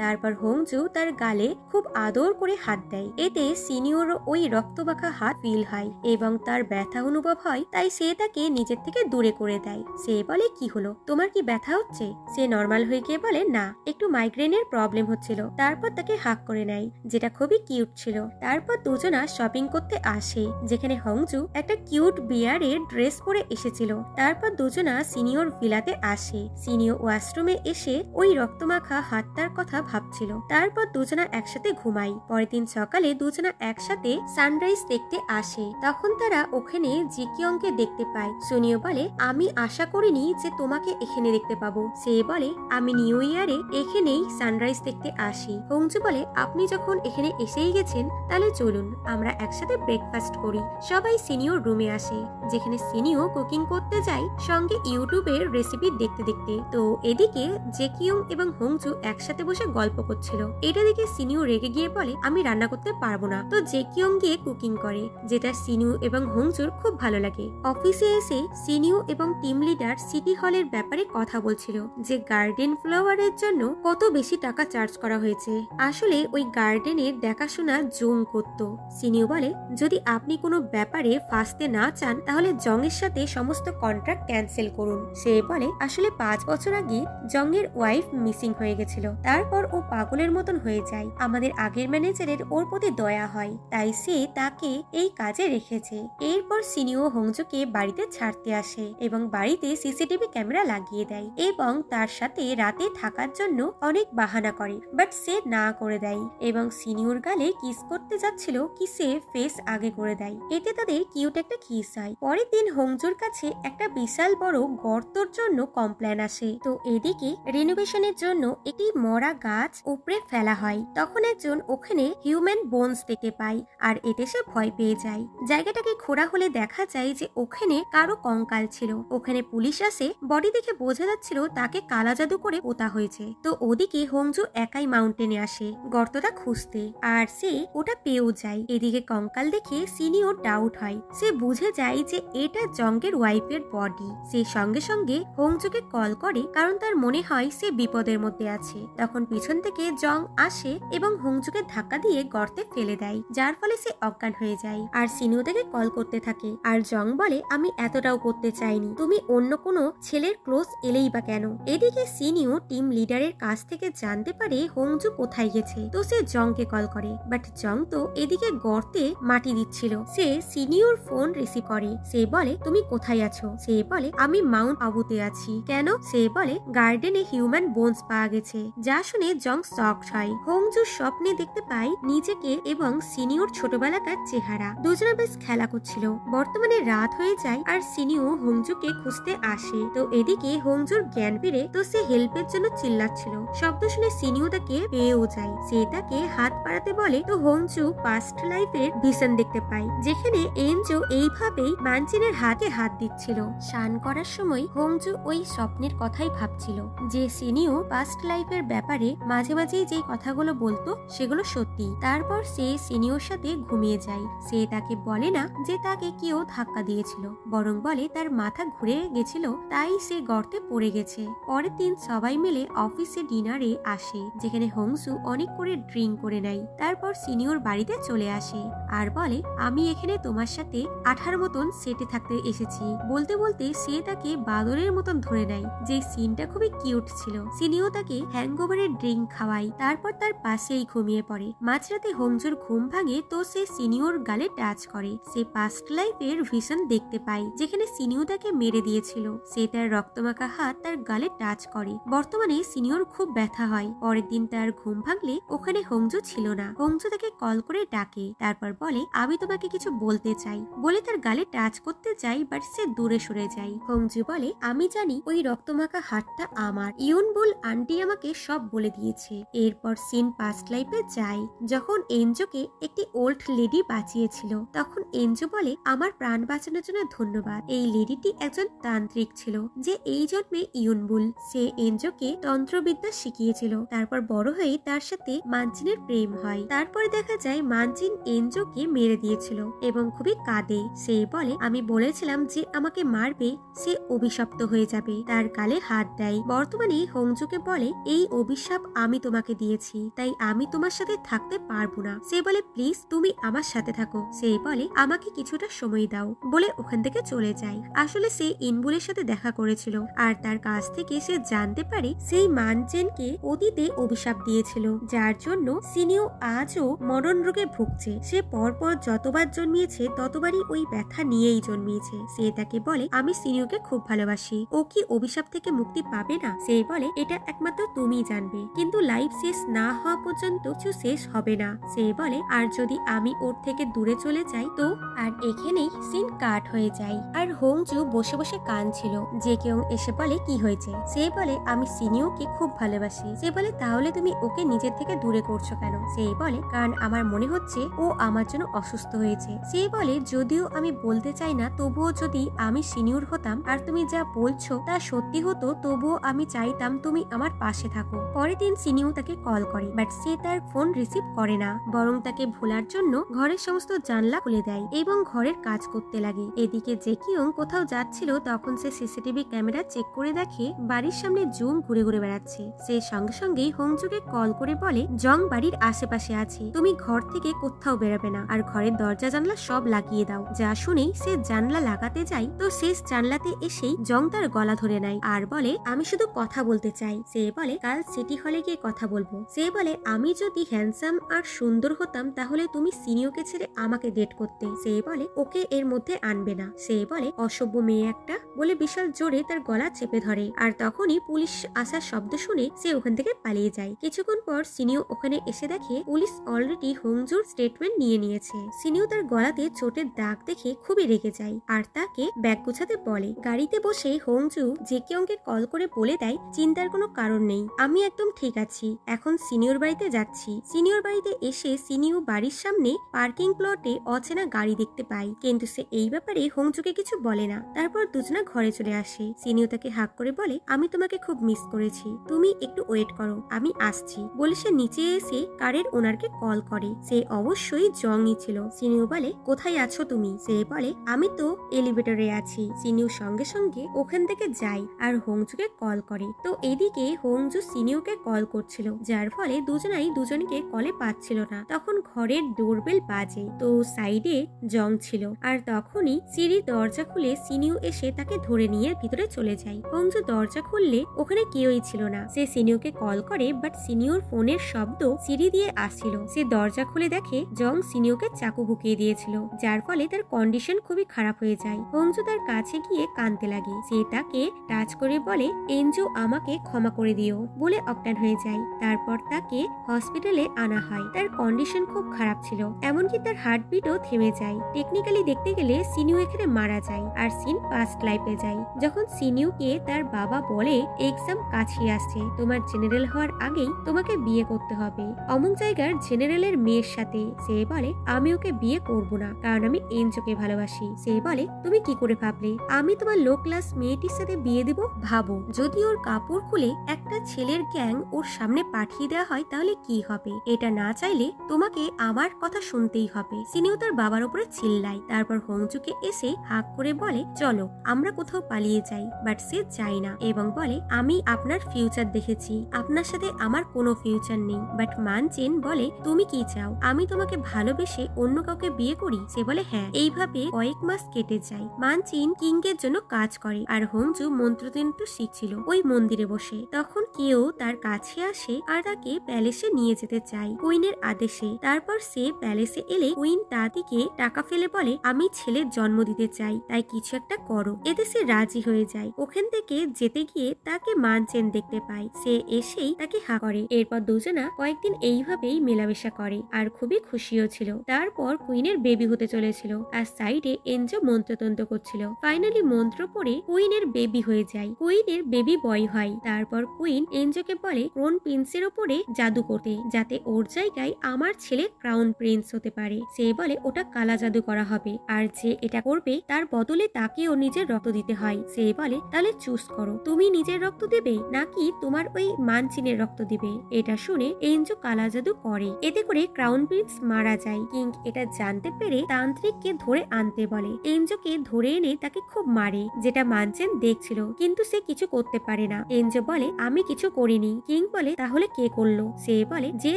তারপর হংজু তার গালে খুব আদর করে হাত দেয়। এতে সিনিয়র ওই রক্তমাখা হাত ফিল হয় এবং তার ব্যথা অনুভব হয়, তাই সে তাকে নিজের থেকে দূরে করে দেয়। সে বলে, কি হলো, তোমার কি ব্যথা হচ্ছে? সে নর্মাল হয়ে গিয়ে বলে, না, একটু মাইগ্রেনের প্রবলেম হচ্ছিল। তারপর তাকে হাগ করে নেয়, যেটা খুবই কিউট ছিল। তারপর দুজনা শপিং করতে আসে, যেখানে হংজু একটা কিউট বিয়ারের ড্রেস পরে এসেছিল। তারপর দুজনা সিনিয়র ভিলাতে আসে। সিনিয়র ওয়াশরুমে এসে ওই রক্তমাখা হাতটার কথা ভাবছিল। তারপর দুজনা একসাথে ঘুমাই। পরের দিন সকালে দুজনা একসাথে সানরাইজ দেখতে আসে। তখন তারা ওখানে জিকিয়ংকে দেখতে পায়। সুনিও বলে, আমি আশা করিনি যে তোমাকে এখানে দেখতে পাবো। সে বলে, আমি নিউ ইয়ারে এখানেই সানরাইজ দেখতে আসি। হংজু বলে, আপনি যখন এখানে এসেই গেছেন তাহলে চলুন আমরা একসাথে ব্রেকফাস্ট করি। সবাই সিনিয়র রুমে আসে, যেখানে সিনিও কুকিং করতে যায়, সঙ্গে ইউটিউবের রেসিপি দেখতে দেখতে। তো এদিকে জেকিয়ং এবং হংজু একসাথে বসে গল্প করছিল। এটা দেখে সিনিও রেগে গিয়ে বলে, আমি রান্না করতে পারবো না। তো জেকিয়ং গিয়ে কুকিং করে, যেটা সিনিও এবং হংজুর খুব ভালো লাগে। অফিসে এসে সিনিও এবং টিম লিডার সিটি হলের ব্যাপারে কথা বলছিল, যে গার্ডেন ফ্লাওয়ারের জন্য কত বেশি টাকা চার্জ করা হয়েছে। আসলে ওই গার্ডেনের দেখাশোনা জং করত। সিনিও বলে, যদি আপনি কোনো ব্যাপারে ফাঁসতে না চান তাহলে জং এর সাথে সমস্ত কন্ট্রাক্ট ক্যান্সেল করুন। সে বলে, আসলে 5 বছর আগে জং এর ওয়াইফ মিসিং হয়ে গেছিল, তারপর ও পাগলের মতন হয়ে যায়। আমাদের আগের ম্যানেজারের ওর প্রতি দয়া হয়, তাই সে তাকে এই কাজে রেখেছে। এরপর সিনিও হংজুকে বাড়িতে ছাড়তে আসে এবং বাড়িতে সিসিটিভি ক্যামেরা লাগিয়ে দেয় এবং তার সাথে রাতে থাকার জন্য অনেক বাহানা করে, বাট সে না করে দেয় এবং সিনিয়র গালে কিস করতে যাচ্ছিল কি সে ফেস আগে করে দেয়। এতে তাদের কিউট একটা কিস হয়। পরের দিন হংজুর কাছে একটা বিশাল বড় গর্তর জন্য কমপ্লেন আসে। তো এদিকে রিনোভেশনের জন্য একটি মরা গাছ উপরে ফেলা হয়। তখন একজন ওখানে হিউম্যান বোনস দেখতে পায়, আর এতে সে ভয় পেয়ে যায়। জায়গাটাকে খোঁড়া হলে দেখা যায় যে ওখানে কারো কঙ্কাল ছিল। ওখানে পুলিশ আসে, বডি দেখে বোঝা যাচ্ছিল তাকে কালা জাদু করে পোতা হয়েছে। তো ওদিকে হংজু একাই মাউন্টেনে আসে গর্তটা খুঁজতে, আর সে ওটা পেয়েও যায়। এদিকে কঙ্কাল দেখে সিনিয়র ডাউট হয়, সে বুঝে যায় যে এটা জঙ্গের ওয়াইফের বডি। সে সঙ্গে সঙ্গে হংজুকে কল করে, কারণ তার মনে হয় সে বিপদের মধ্যে আছে। তখন পিছন থেকে জং আসে এবং হংজুকে ধাক্কা দিয়ে গর্তে ফেলে দেয়, যার ফলে সে অজ্ঞান হয়ে যায়। আর সিনিও তাকে কল করতে থাকে, আর জং বলে, আমি এতটাও করতে চাইনি, তুমি অন্য কোনো ছেলের ক্লোজ এলেই বা কেন। এদিকে সিনিও টিম লিডারের কাছ থেকে জানতে পারে হংজু কোথায় গেছে। তো সে জংকে কল করে, বাট জং তো এদিকে গর্তে মাটি দিচ্ছিল। সে সিনিয়র ফোন রিসিভ করে। সে বলে, তুমি কোথায় আছো? সে বলে, আমি মাউন্ট আবুতে আছি। কেন? সে বলে, গার্ডেনে হিউম্যান বোনস পাওয়া গেছে। যা শুনে জং শকড হয়। হংজু স্বপ্নে দেখতে পায় নিজেকে এবং সিনিয়র ছোটবেলাকার চেহারা। দুজনে বেশ খেলা করছিল। বর্তমানে রাত হয়ে যায় আর সিনিও হংজুকে খুঁজতে আসে। তো এদিকে হংজুর জ্ঞান ফিরে, তো সে হেল্পের জন্য চিল্লাচ্ছিল। শব্দ শুনে সিনিও তাকে পেয়েও যায়। সে তাকে হাত বাড়াতে বলে। তো হংজু পাস্ট লাইফের ভিশন দেখতে পায়, যেখানে এনজো এইভাবেই মানচিনের হাতে হাত দিচ্ছিল। স্নান করার সময় হংজু ওই স্বপ্নের কথাই ভাবছিল, যে সিনিও পাস্ট লাইফের ব্যাপারে মাঝে মাঝেই যে কথাগুলো বলতো সেগুলো সত্যি। তারপর সে সিনিয়র সাথে ঘুমিয়ে যায়। সে তাকে বলে না যে তাকে কেউ ধাক্কা দিয়েছিল, বরং বলে তার মাথা ঘুরে গেছিল, তাই সে গর্তে পড়ে গেছে। পরের দিন সবাই মিলে অফিসে ডিনারে আসে, যেখানে হংসু অনেক করে ড্রিঙ্ক করে নেয়। তারপর সিনিয়র বাড়িতে চলে আসে আর বলে, আমি এখানে তোমার সাথে 18 মতন সেটে থাকতে এসেছি। বলতে বলতে সে তাকে বাদরের মতন ধরে নেয়, যে সিনটা খুবই কিউট ছিল। সিনিও তাকে হ্যাংওভারের ড্রিঙ্ক খাওয়ায়, তারপর তার পাশেই ঘুমিয়ে পড়ে। মাঝরাতে হংজুর ঘুম ভাঙে, তো সে সিনিয়র গালে টাচ করে। সে পাস্ট লাইফের ভিশন দেখতে পায়, যেখানে সিনিও তাকে মেরে দিয়েছিল। সে তার রক্তমাখা হাত তার গালে টাচ করে। বর্তমানে সিনিয়র খুব ব্যথা হয়। পরের দিন তার ঘুম ভাঙলে ওখানে হংজু ছিল না। হংজু তাকে কল করে ডাকে, তারপর বলে, আমি তোমাকে কিছু বলতে চাই বলে তার গালে টাচ করতে চাই, বাট সে দূরে সরে যায়। হংজু বলে, আমি জানি ওই রক্তমাখা হাতটা আমার। ইউনবুল আন্টি আমাকে সব বলে দিয়েছে। এরপর সিন পাস্ট লাইফে যায়, যখন এনজোকে একটি ওল্ড লেডি বাঁচিয়েছিল। তখন এনজো বলে, আমার প্রাণ বাঁচানোর জন্য ধন্যবাদ। এই লেডিটি একজন তান্ত্রিক ছিল যে এই জন্মে ইউনবুল। সে এনজোকে তন্ত্রবিদ্যা শিখিয়েছিল। তারপর বড় হয়ে তার সাথে মানচিনের প্রেম হয়। তারপরে দেখা যায় মানচিন এনজোকে মেরে দিয়েছিল এবং খুবই কাঁদে। সে বলে, আমি বলেছিলাম যে আমাকে মারবে, সে অভিশপ্ত হয়ে যাবে। তার গালে হাত দেয়। বর্তমানে হোংজুকে বলে, এই অভিশাপ আমি তোমাকে দিয়েছি, তাই আমি তোমার সাথে থাকতে পারবো না। সে বলে, প্লিজ তুমি আমার সাথে থাকো। সে বলে, আমাকে কিছুটা সময় দাও, বলে ওখান থেকে চলে যায়। আসলে সে ইনবুলের সাথে দেখা করেছিল আর তার কাছ থেকে সে জানতে পারে সেই মানচেনকে অতীতে অভিশাপ দিয়েছিল, যার জন্য সিনিও আজও মরণ রোগে ভুগছে। সে পরপর যতবার জন্মিয়েছে ততবারই ওই ব্যথা নিয়েই জন্মিয়েছে। সে তাকে বলে, আমি সিনিওকে খুব ভালোবাসি, ও কি অভিশাপ থেকে মুক্তি পাবে না? সে বলে, এটা একমাত্র তুমিই জানবে, কিন্তু লাইফ শেষ না হওয়া পর্যন্ত কিছু শেষ হবে না। সে বলে, আর যদি আমি ওর থেকে দূরে চলে যাই তো? আর এখানেই সিন কাট হয়ে যায়। আর হোংজু বসে বসে কাঁদছিল। যে কেউ এসে বলে, কি হয়েছে? সে বলে, আমি সিনিওকে খুব ভালোবাসি। সে বলে, তাহলে তুমি ওকে নিজের থেকে দূরে করছো কেন? সে বলে, কারণ আমার মনে হচ্ছে ও আমার জন্য অসুস্থ হয়েছে। সে বলে, যদিও আমি বলতে চাই না, তবুও যদি আমি সিনিয়র হতাম আর তুমি যা বলছো তা সত্যি হতো, তবুও আমি চাইতাম তুমি আমার পাশে থাকো। পরের দিন সিনিও তাকে কল করে, বাট সে তার ফোন রিসিভ করে না, বরং তাকে ভোলার জন্য ঘরের সমস্ত জানলা খুলে দেয় এবং ঘরের কাজ করতে লাগে। এদিকে জেকিয়ং কোথাও যাচ্ছিল, তখন সে সিসিটিভি ক্যামেরা চেক করে দেখে বাড়ির সামনে জুম ঘুরে ঘুরে বেড়াচ্ছে। সে সঙ্গে সঙ্গেই হোংজুকে কল করে বলে, জং বাড়ির আশেপাশে আছে, তুমি ঘর থেকে কোথাও বেরোবে না আর ঘরের দরজা জানলা সব লাগিয়ে দাও। যা শুনেই সে জানলা লাগাতে যায়, তো শেষ জানলাতে এসেই জং তার গলা ধরে নেয় আর বলে, আমি শুধু কথা বলতে চাই। সে বলে, কাল সিটি হলে গিয়ে কথা বলবো। সে বলে, আমি যদি হ্যান্ডসাম আর সুন্দর হতাম তাহলে তুমি সিনিয়রকে ছেড়ে আমাকে ডেট করতে। সে বলে, ওকে এর মধ্যে আনবে না। সে বলে, অসভ্য মেয়ে একটা, বলে বিশাল জোরে তার গলা চেপে ধরে। আর তখনই পুলিশ আসার শব্দ শুনে সে ওখান থেকে পালিয়ে যায়। কিছুক্ষণ পর সিনিও ওখানে এসে দেখে পুলিশ অলরেডি হোংজুর স্টেটমেন্ট নিয়ে নিয়েছে। সিনিও তার গলাতে চোটের দাগ দেখে খুবই রেগে যায় আর তাকে ব্যাগ গুছাতে বলে। গাড়িতে বসে হোংজু জেকিয়ংকে কল করে বলে দেয়, চিন্তার কোনো কারণ নেই, আমি একদম ঠিক আছি, এখন সিনিয়র বাড়িতে যাচ্ছি। সিনিয়র বাড়িতে এসে সিনিও বাড়ির সামনে পার্কিং প্লটে অচেনা গাড়ি দেখতে পায়, কিন্তু সে এই ব্যাপারে হোংজুকে কিছু বলে না। তারপর দুজনা ঘরে চলে আসে। সিনিও তাকে হাক করে বলে, আমি তোমাকে খুব মিস করেছি, তুমি একটু ওয়েট করো, আমি আসছি, বলে সে নিচে এসে কারের ওনারকে কল করে। সে অবশ্যই জংই ছিল। সিনিও বলে, কোথায় আছো তুমি? সে বলে, আমি তো এলিভেটরে আছি। সিনিও সঙ্গে সঙ্গে ওখান থেকে যায় আর হোংজুকে কল করে। তো এদিকে হোংজু সিনিওকে কল করছিল, যার ফলে দুজনাই দুজনকে কলে পাচ্ছিল না। তখন ঘরের ডোরবেল বাজে, তো সাইডে জং ছিল। আর তখনই সিঁড়ির দরজা খুলে সিনিও এসে তাকে ধরে নিয়ে ভিতরে চলে যায়। হোংজু দরজা খুললে ওখানে কেউই ছিল না। সে সিনিওকে কল করে, বাট সিনিওর ফোনের শব্দ সিঁড়ি দিয়ে আসছিল। সে দরজা খুলে দেখে জং সিনিওকে চাকু ভুকিয়ে দিয়েছিল, যার ফলে তার কন্ডিশন খুবই খারাপ হয়ে যায়। হোংজু তার কাছে গিয়ে কাঁদতে লাগে। সে তাকে টাচ করে বলে, এনজু আমাকে ক্ষমা করে দিও, বলে অজ্ঞান হয়ে যায়। তারপর তাকে হসপিটালে আনা হয়। তার কন্ডিশন খুব খারাপ ছিল, এমনকি তার হার্টবিটও থেমে যায়। টেকনিক্যালি দেখতে গেলে সিনিও এখানে মারা যায় আর সিন পাস্ট লাইফে যায়। যখন সিনিওকে তার বাবা বলে, এক্সাম কাছে আসছে, তোমার জেনারেল হওয়ার আগেই তোমাকে বিয়ে করতে হবে অমুক জায়গার জেনারেলের মেয়ের সাথে। সে বলে, আমি ওকে বিয়ে করব না, কারণ আমি এনজোকে ভালোবাসি। সে বলে, তুমি কি করে ভাবলে আমি তোমার লো ক্লাস মেয়েটির সাথে বিয়ে দেব? ভাবো, যদি ওর কাপড় খুলে একটা ছেলের গ্যাং ওর সামনে পাঠিয়ে দেওয়া হয় তাহলে কি হবে? এটা না চাইলে তোমাকে আমার কথা শুনতেই হবে। সিনিও তার বাবার উপরে চিল্লায়। তারপর হোংজুকে এসে হাক করে বলে, চলো আমরা কোথাও পালিয়ে যাই। বাট সে যায় না এবং বলে, আমি আপনার ফিউচার দেখেছি, আপনার সাথে আমার কোনো ফিউচার নেই। বাট মানচেন বলে, তুমি কি চাও আমি তোমাকে ভালোবেসে অন্য কাউকে বিয়ে করি? সে বলে, হ্যাঁ। এইভাবে কয়েক মাস কেটে যায়। মানচিন কিং এর জন্য কাজ করে আর হোংজু মন্ত্রতন্ত্র শিখছিল ওই মন্দিরে বসে। তখন কেউ তার কাছে আসে আর তাকে প্যালেসে নিয়ে যেতে চায় কুইনের আদেশে। তারপর সে প্যালেসে এলে কুইন তাদিকে টাকা ফেলে বলে, আমি ছেলের জন্ম দিতে চাই, তাই কিছু একটা করো। এতে সে রাজি হয়ে যায়। ওখান থেকে যেতে গিয়ে তাকে মানচেন দেখতে পায়। সে এসেই তাকে হা করে। এরপর দুজনা কয়েকদিন এইভাবেই মেলামেশা করে আর খুবই খুশিও ছিল। তারপর কুইনের বেবি হতে চলেছিল আর সাইডে এনজো মন্ত্রতন্ত্র করছিল। ফাইনালি মন্ত্র পড়ে কুইনের বেবি হয়ে যায়। কুইনের বেবি বয় হয়। তারপর কুইন এনজোকে বলে, বলে ক্রাউন প্রিন্সের ওপরে জাদু করতে, যাতে ওর জায়গায় আমার ছেলে ক্রাউন প্রিন্স হতে পারে। সে বলে ওটা কালা জাদু করা হবে, আর যে এটা করবে তার বদলে তাকে ও নিজের রক্ত দিতে হয়। সে বলে তাহলে চুজ করো, তুমি নিজের রক্ত দেবে নাকি তোমার ওই মানচিনের রক্ত দিবে। এটা শুনে এনজো কালা জাদু করে, এতে করে ক্রাউন প্রিন্স মারা যায়। কিং এটা জানতে পেরে তান্ত্রিককে ধরে আনতে বলে। এনজোকে ধরে এনে তাকে খুব মারে, যেটা মানচেন দেখছিল, কিন্তু সে কিছু করতে পারে না। এনজো বলে আমি কিছু করিনি। কিং বলে তাহলে কে করলো? সে বলে যে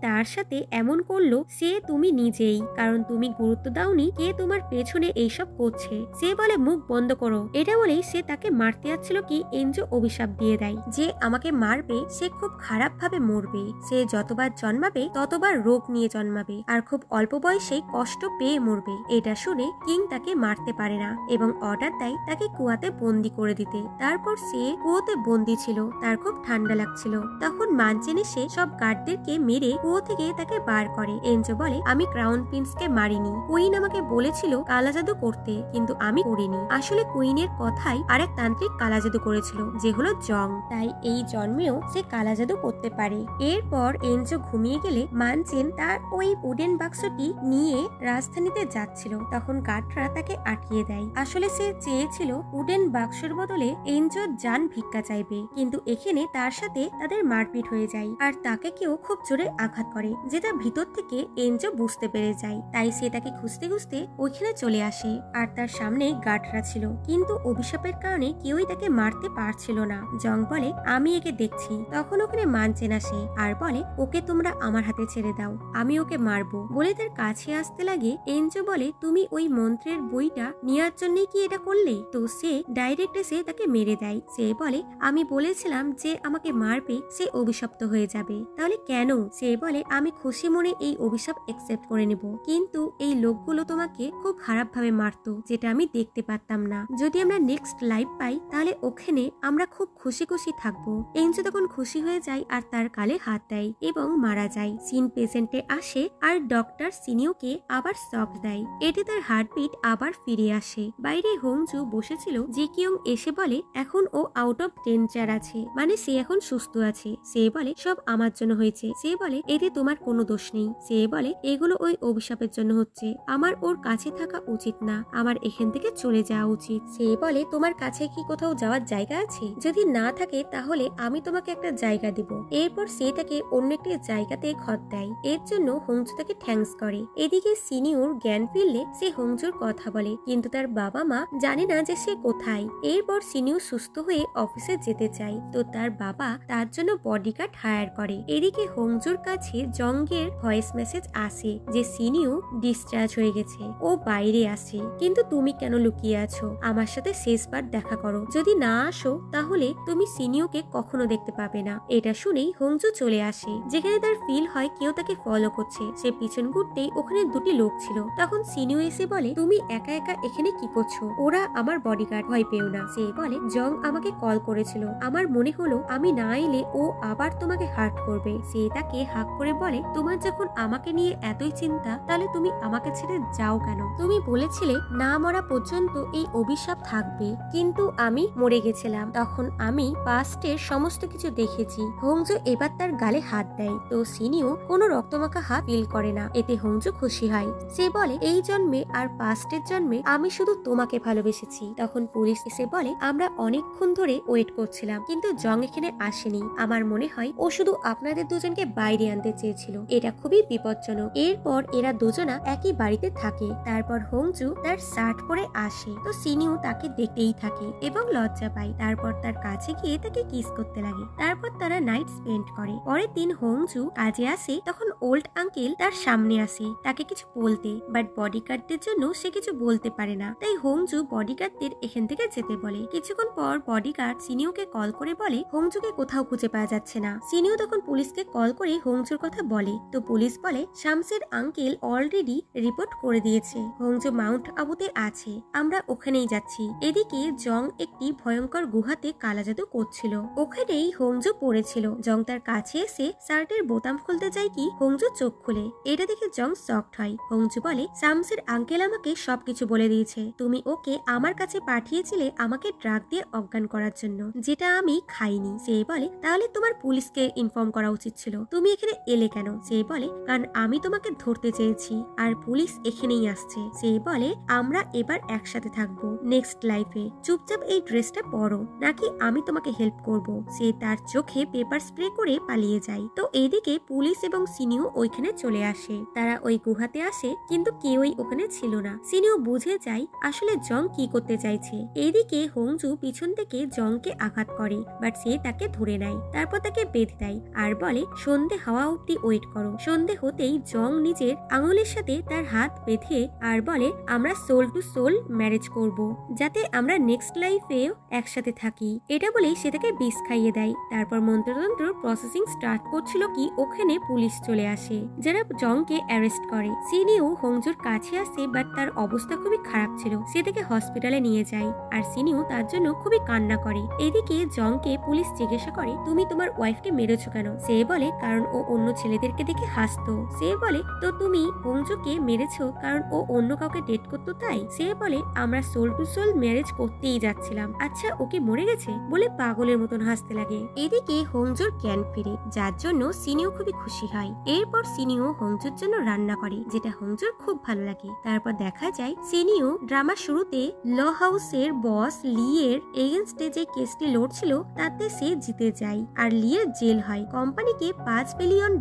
তার সাথে এমন করলো সে তুমি নিজেই, কারণ তুমি গুরুত্ব দাওনি কে তোমার পেছনে এইসব করছে। সে বলে মুখ বন্ধ করো। এটা বলেই সে তাকে মারতে যাচ্ছিল কি এনজো অভিশাপ দিয়ে দেয় যে আমাকে মারবে সে খুব খারাপ ভাবে মরবে, সে যতবার জন্মাবে ততবার রোগ নিয়ে জন্মাবে, আর খুব অল্প বয়সে কষ্ট পেয়ে মরবে। এটা শুনে কিং তাকে মারতে পারে না এবং অর্ডার দেয় তাকে কুয়াতে বন্দি করে দিতে। তারপর সে কুয়োতে বন্দি ছিল, তার খুব ঠান্ডা লাগছিল। তখন মানচেন এসে সব গার্ডদেরকে মেরে কুয়ো থেকে তাকে বার করে। এনজো বলে আমি ক্রাউন প্রিন্সকে মারিনি, কুইন আমাকে বলেছিল কালা জাদু করতে, কিন্তু আমি করিনি। আসলে কুইনের কথাই আরেক তান্ত্রিক কালা জাদু করেছিল, যে হলো জং, তাই এই জন্মেও সে কালা জাদু করতে পারে। এরপর এনজো ঘুমিয়ে গেলে মানচেন তার ওই উডেন বাক্সটি নিয়ে রাজধানীতে যাচ্ছিল, তখন গার্ডরা তাকে আটকিয়ে দেয়। আসলে সে চেয়েছিল উডেন বাক্সের বদলে এনজোর জান ভিক্ষা চাইবে, কিন্তু এখানে তার সাথে তাদের মারপিট হয়ে যায়, আর তাকে কেউ খুব জোরে আঘাত করে, যেটা ভিতর থেকে এনজো বুঝতে পেরে যায়। তাই সে তাকে খুঁজতে খুঁজতে ওইখানে চলে আসে, আর তার সামনে গার্ডরা ছিল, কিন্তু অভিশাপের কারণে কেউই তাকে মারতে পারছিল না। জং বলে আমি একে দেখছি। তখন ওখানে মানচেন আসে আর বলে ওকে তোমরা আমার হাতে ছেড়ে দাও, আমি ওকে মারবো বলে তার কাছে আসতে লাগে। এনজো বলে তুমি ওই মন্ত্রের বইটা নেওয়ার জন্য কি এটা করলে? তো সে ডাইরেক্ট এসে তাকে মেরে দেয়। সে বলে আমি বলেছিলাম যে আমাকে মারবে সে অভিশপ্ত হয়ে যাবে, তাহলে কেন? সে বলে আমি খুশি মনে এই অভিশাপ একসেপ্ট করে নেব, কিন্তু এই লোকগুলো তোমাকে খুব খারাপ ভাবে মারতো, যেটা আমি দেখতে পারতাম না। যদি আমরা নেক্সট লাইফ পাই তাহলে ওখানে আমরা খুব খুশি খুশি থাকবো। এনজো তখন খুশি হয়ে যায় আর তার গালে হাত দেয় এবং মারা যায়। সিন পেশেন্টে আসে আর ডক্টর সিনিওকে আবার শক দেয়, এতে তার হার্টবিট আবার ফিরে আসে। বাইরে হোংজু বসেছিল, জি কিয়ং এসে বলে এখন ও আউট অফ ডেঞ্জার আছে, মানে সে এখন সুস্থ আছে। সে বলে সব আমার জন্য হয়েছে। সে বলে এতে তোমার কোনো দোষ নেই। সে বলে এগুলো ওই অভিশাপের জন্য হচ্ছে, আমার ওর কাছে থাকা উচিত না, আমার এখান থেকে চলে যাওয়া উচিত। সে বলে তোমার কাছে কি কোথাও যাওয়ার জায়গা আছে? যদি না থাকে তাহলে আমি তোমাকে একটা জায়গা দিব। এরপর সে তাকে অন্য একটি জায়গাতে ঘর দেয়, এর জন্য হোংজু তাকে থ্যাঙ্কস করে। এদিকে সিনিয়র জ্ঞান ফিরলে সে হোংজুর কথা বলে, কিন্তু তার বাবা মা জানে না যে সে কোথায়। এরপর সিনিয়র সুস্থ হয়ে অফিসে যেতে চায়, তো তার বাবা তার জন্য বডিগার্ড হায়ার করে। এদিকে হোংজুর কাছে জংগের ভয়েস মেসেজ আসে যে সিনিয়র ডিসচার্জ হয়ে গেছে, ও বাইরে আসে, কিন্তু তুমি কেন লুকিয়ে আছো? আমার সাথে শেষবার দেখা করো, যদি না আসো তাহলে তুমি সিনিয়রকে কখনো দেখতে পাবে না। এটা শুনেই হোংজু চলে আসে, যেখানে তার ফিল হয় কেউ তাকে ফলো করছে। সে পিছন ঘুরতেই ওখানে দুটি লোক ছিল। তখন সিনিয়র এসে বলে তুমি একা একা এখানে কি করছো? ওরা আমার বডিগার্ড, ভয় পেও না। সে বলে জং আমাকে কল করেছিল, আমার মনে হলো আমি না এলে ও আবার তোমাকে হার্ট করবে। সে তাকে হাক করে বলে তোমার যখন আমাকে নিয়ে এতই চিন্তা তাহলে তুমি আমাকে ছেড়ে যাও কেন? তুমি বলেছিলে না মরা পর্যন্ত এই অভিশাপ থাকবে, কিন্তু আমি মরে গেছিলাম, তখন আমি পাস্টের সমস্ত কিছু দেখেছি। হোংজু এবার তার গালে হাত দেয়, তো সিনিও কোনো রক্তমাখা হাত ফিল করে না, এতে হোংজু খুশি হয়। সে বলে এই জন্মে আর পাস্টের জন্মে আমি শুধু তোমাকে ভালোবেসেছি। তখন পুলিশ এসে বলে আমরা অনেকক্ষণ ধরে ওয়েট করছিলাম, কিন্তু জং এখানে আসেনি, আমার মনে হয় ও শুধু আপনাদের দুজনকে বাইরে আনতে চেয়েছিল, এটা খুবই বিপজ্জনক। এরপর এরা দুজনা একই বাড়িতে থাকে। তারপর হোংজু তার শার্ট পরে আসে, তো সিনিও তাকে দেখতেই থাকে এবং লজ্জা পায়। তারপর তার কাছে গিয়ে তাকে কিস করতে লাগে। তারপর তারা নাইট স্পেন্ড করে। পরের দিন হোংজু কাজে আসে, তখন ওল্ড আঙ্কেল তার সামনে আসে তাকে কিছু বলতে, বাট বডিগার্ডদের জন্য সে কিছু বলতে পারে না। তাই হোংজু বডিগার্ডদের এখান থেকে যেতে বলে। কিছুক্ষণ পর বডিগার্ড সিনিওকে কল করে বলে হোংজুকে কোথাও খুঁজে পাওয়া যাচ্ছে না। সিনিও তখন পুলিশকে কল করে হোংজুর কথা বলে, তো পুলিশ বলে শামসের আঙ্কেল অলরেডি রিপোর্ট করে দিয়েছে, হোংজু মাউন্ট আবুতে আছে, আমরা ওখানেই যাচ্ছি। এদিকে জং একটি ভয়ঙ্কর গুহাতে কালা জাদু করছিল, ওখানেই হোংজু পড়েছিল। জং তার কাছে এসে শার্টের বোতাম খুলতে যায় কি হোংজু চোখ খুলে। এটা দেখে জং শকড হয়। হোংজু বলে শামসের আঙ্কেল আমাকে সবকিছু বলে দিয়েছে, তুমি ওকে আমার কাছে পাঠিয়েছিলে আমাকে ড্রাগ দিয়ে অজ্ঞান করার জন্য, যেটা আমি খাইনি। সে বলে তাহলে তোমার পুলিশকে ইনফর্ম করা উচিত ছিল। তুমি এখানে এলে কেন? সে বলে কারণ আমি তোমাকে ধরতে চেয়েছি আর পুলিশ এখানেই আসছে। সে বলে আমরা এবার একসাথে থাকবো নেক্সট লাইফে। চুপচাপ এই ড্রেসটা পরো নাকি আমি তোমাকে হেল্প করব। সে তার চোখে পেপার স্প্রে করে পালিয়ে যায়। তো এদিকে পুলিশ এবং সিনিও ওইখানে চলে আসে। তারা ওই গুহাতে আসে কিন্তু কেউই ওখানে ছিল না। সিনিও বুঝে যায় আসলে জং কি করতে চাইছে। এদিকে হংজু পিছন থেকে জংকে আঘাত করে বাট সে তাকে ধরে নেয়। তারপর তাকে বেঁধে দেয় আর বলে সন্ধে হওয়া অব্দি ওয়েট করো। সন্ধে হতেই জং নিজের আঙুলের সাথে তার হাত বেঁধে আর বলে আমরা সোল টু সোল ম্যারেজ করব যাতে আমরা নেক্সট লাইফেও একসাথে থাকি। এটা বলেই সে তাকে বিষ খাইয়ে দেয়। তারপর মন্ত্রতন্ত্র প্রসেসিং স্টার্ট করছিল কি ওখানে পুলিশ চলে আসে যারা জংকে অ্যারেস্ট করে। সিনিও হংজুর কাছে আসে বাট তার অবস্থা খুবই খারাপ ছিল। সে তাকে হসপিটালে নিয়ে যায় আর সিনিও তার জন্য খুবই কান্না করে। এদিকে জংকে পুলিশ জিজ্ঞাসা করে তুমি তোমার ওয়াইফকে মেরেছো কেন? সে বলে কারণ ও অন্য ছেলেদেরকে দেখে হাসতো। সে বলে তো তুমি হংজুকে মেরেছো কারণ ও অন্য কাউকে ডেট করতো তাই? সে বলে আমরা সোল টু সোল ম্যারেজ করতেই যাচ্ছিলাম। আচ্ছা ওকে মরে গেছে বলে পাগলের মতন হাসতে লাগে। এদিকে হংজুর জ্ঞান ফিরে যার জন্য সিনিও খুবই খুশি হয়। এরপর সিনিও হংজুর জন্য রান্না করে যেটা হংজুর খুব ভালো লাগে। তারপর দেখা যায় সিনিও ড্রামা শুরুতে ল হাউসের বস লি এর এগেনস্টে যে কেসটি লড়ছিল তাতে সে জিতে যায় আর লি এর জেল হয় কোম্পানিকে $5 বিলিয়ন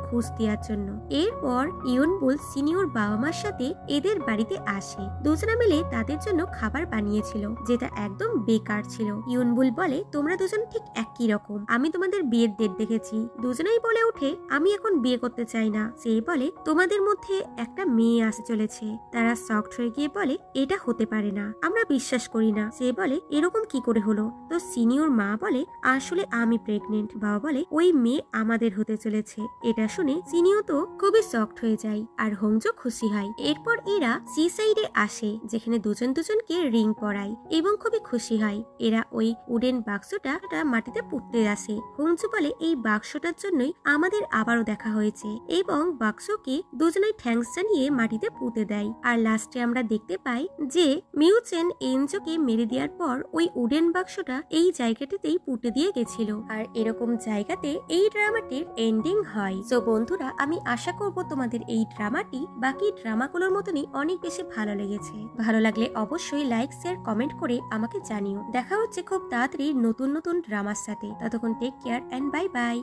ঘুষ দেওয়ার জন্য। এরপর ইয়নবুল সিনিয়র বাবা মার সাথে এদের বাড়িতে আসে। দুজনা মিলে তাদের জন্য খাবার বানিয়েছিল যেটা একদম বেকার ছিল। ইয়নবুল বলে তোমরা দুজন ঠিক একই রকম, আমি তোমাদের বিয়ের ডেট দেখেছি। দুজনেই বলে ওঠে আমি এখন বিয়ে করতে চাই না। সে বলে তোমাদের মধ্যে একটা মেয়ে আসে চলেছে। তারা শকড হয়ে গিয়ে বলে এটা হতে পারে না, আমরা বিশ্বাস করি না। সে বলে এরকম কি করে হলো? তো সিনিয়র মা বলে আসলে আমি প্রেগনেন্ট। বাবা বলে ওই মেয়ে আমাদের হতে চলেছে। এটা শুনে সিনিও তো খুবই শকড হয়ে যায় আর হংজু খুশি হয়। এরপর এরা সি সাইডে আসে যেখানে দুজন দুজনকে রিং পরায় এবং খুবই খুশি হয়। এরা ওই উডেন বাক্সটা মাটিতে পুঁততে আসে। হংজু বলে এই বাক্সটার জন্যই আমাদের আবারও দেখা হয়েছে এবং বাক্সকে দুজনেই থ্যাঙ্কস জানিয়ে মাটিতে পুঁতে দেয়। আর লাস্টে আমরা দেখতে পাই যে মিউচেন এনজোকে মেরে দেওয়ার পর ওই উডেন বাক্সটা এই জায়গাটিতেই পুঁতে দিয়ে গেছিল আর এরকম জায়গাতে এই ড্রামাটির এন্ডিং হয়। তো বন্ধুরা আমি আশা করব তোমাদের এই ড্রামাটি বাকি ড্রামাগুলোর মতনই অনেক বেশি ভালো লেগেছে। ভালো লাগলে অবশ্যই লাইক শেয়ার কমেন্ট করে আমাকে জানিও। দেখা হচ্ছে খুব তাড়াতাড়ি নতুন নতুন ড্রামার সাথে। ততক্ষণ take care and bye by.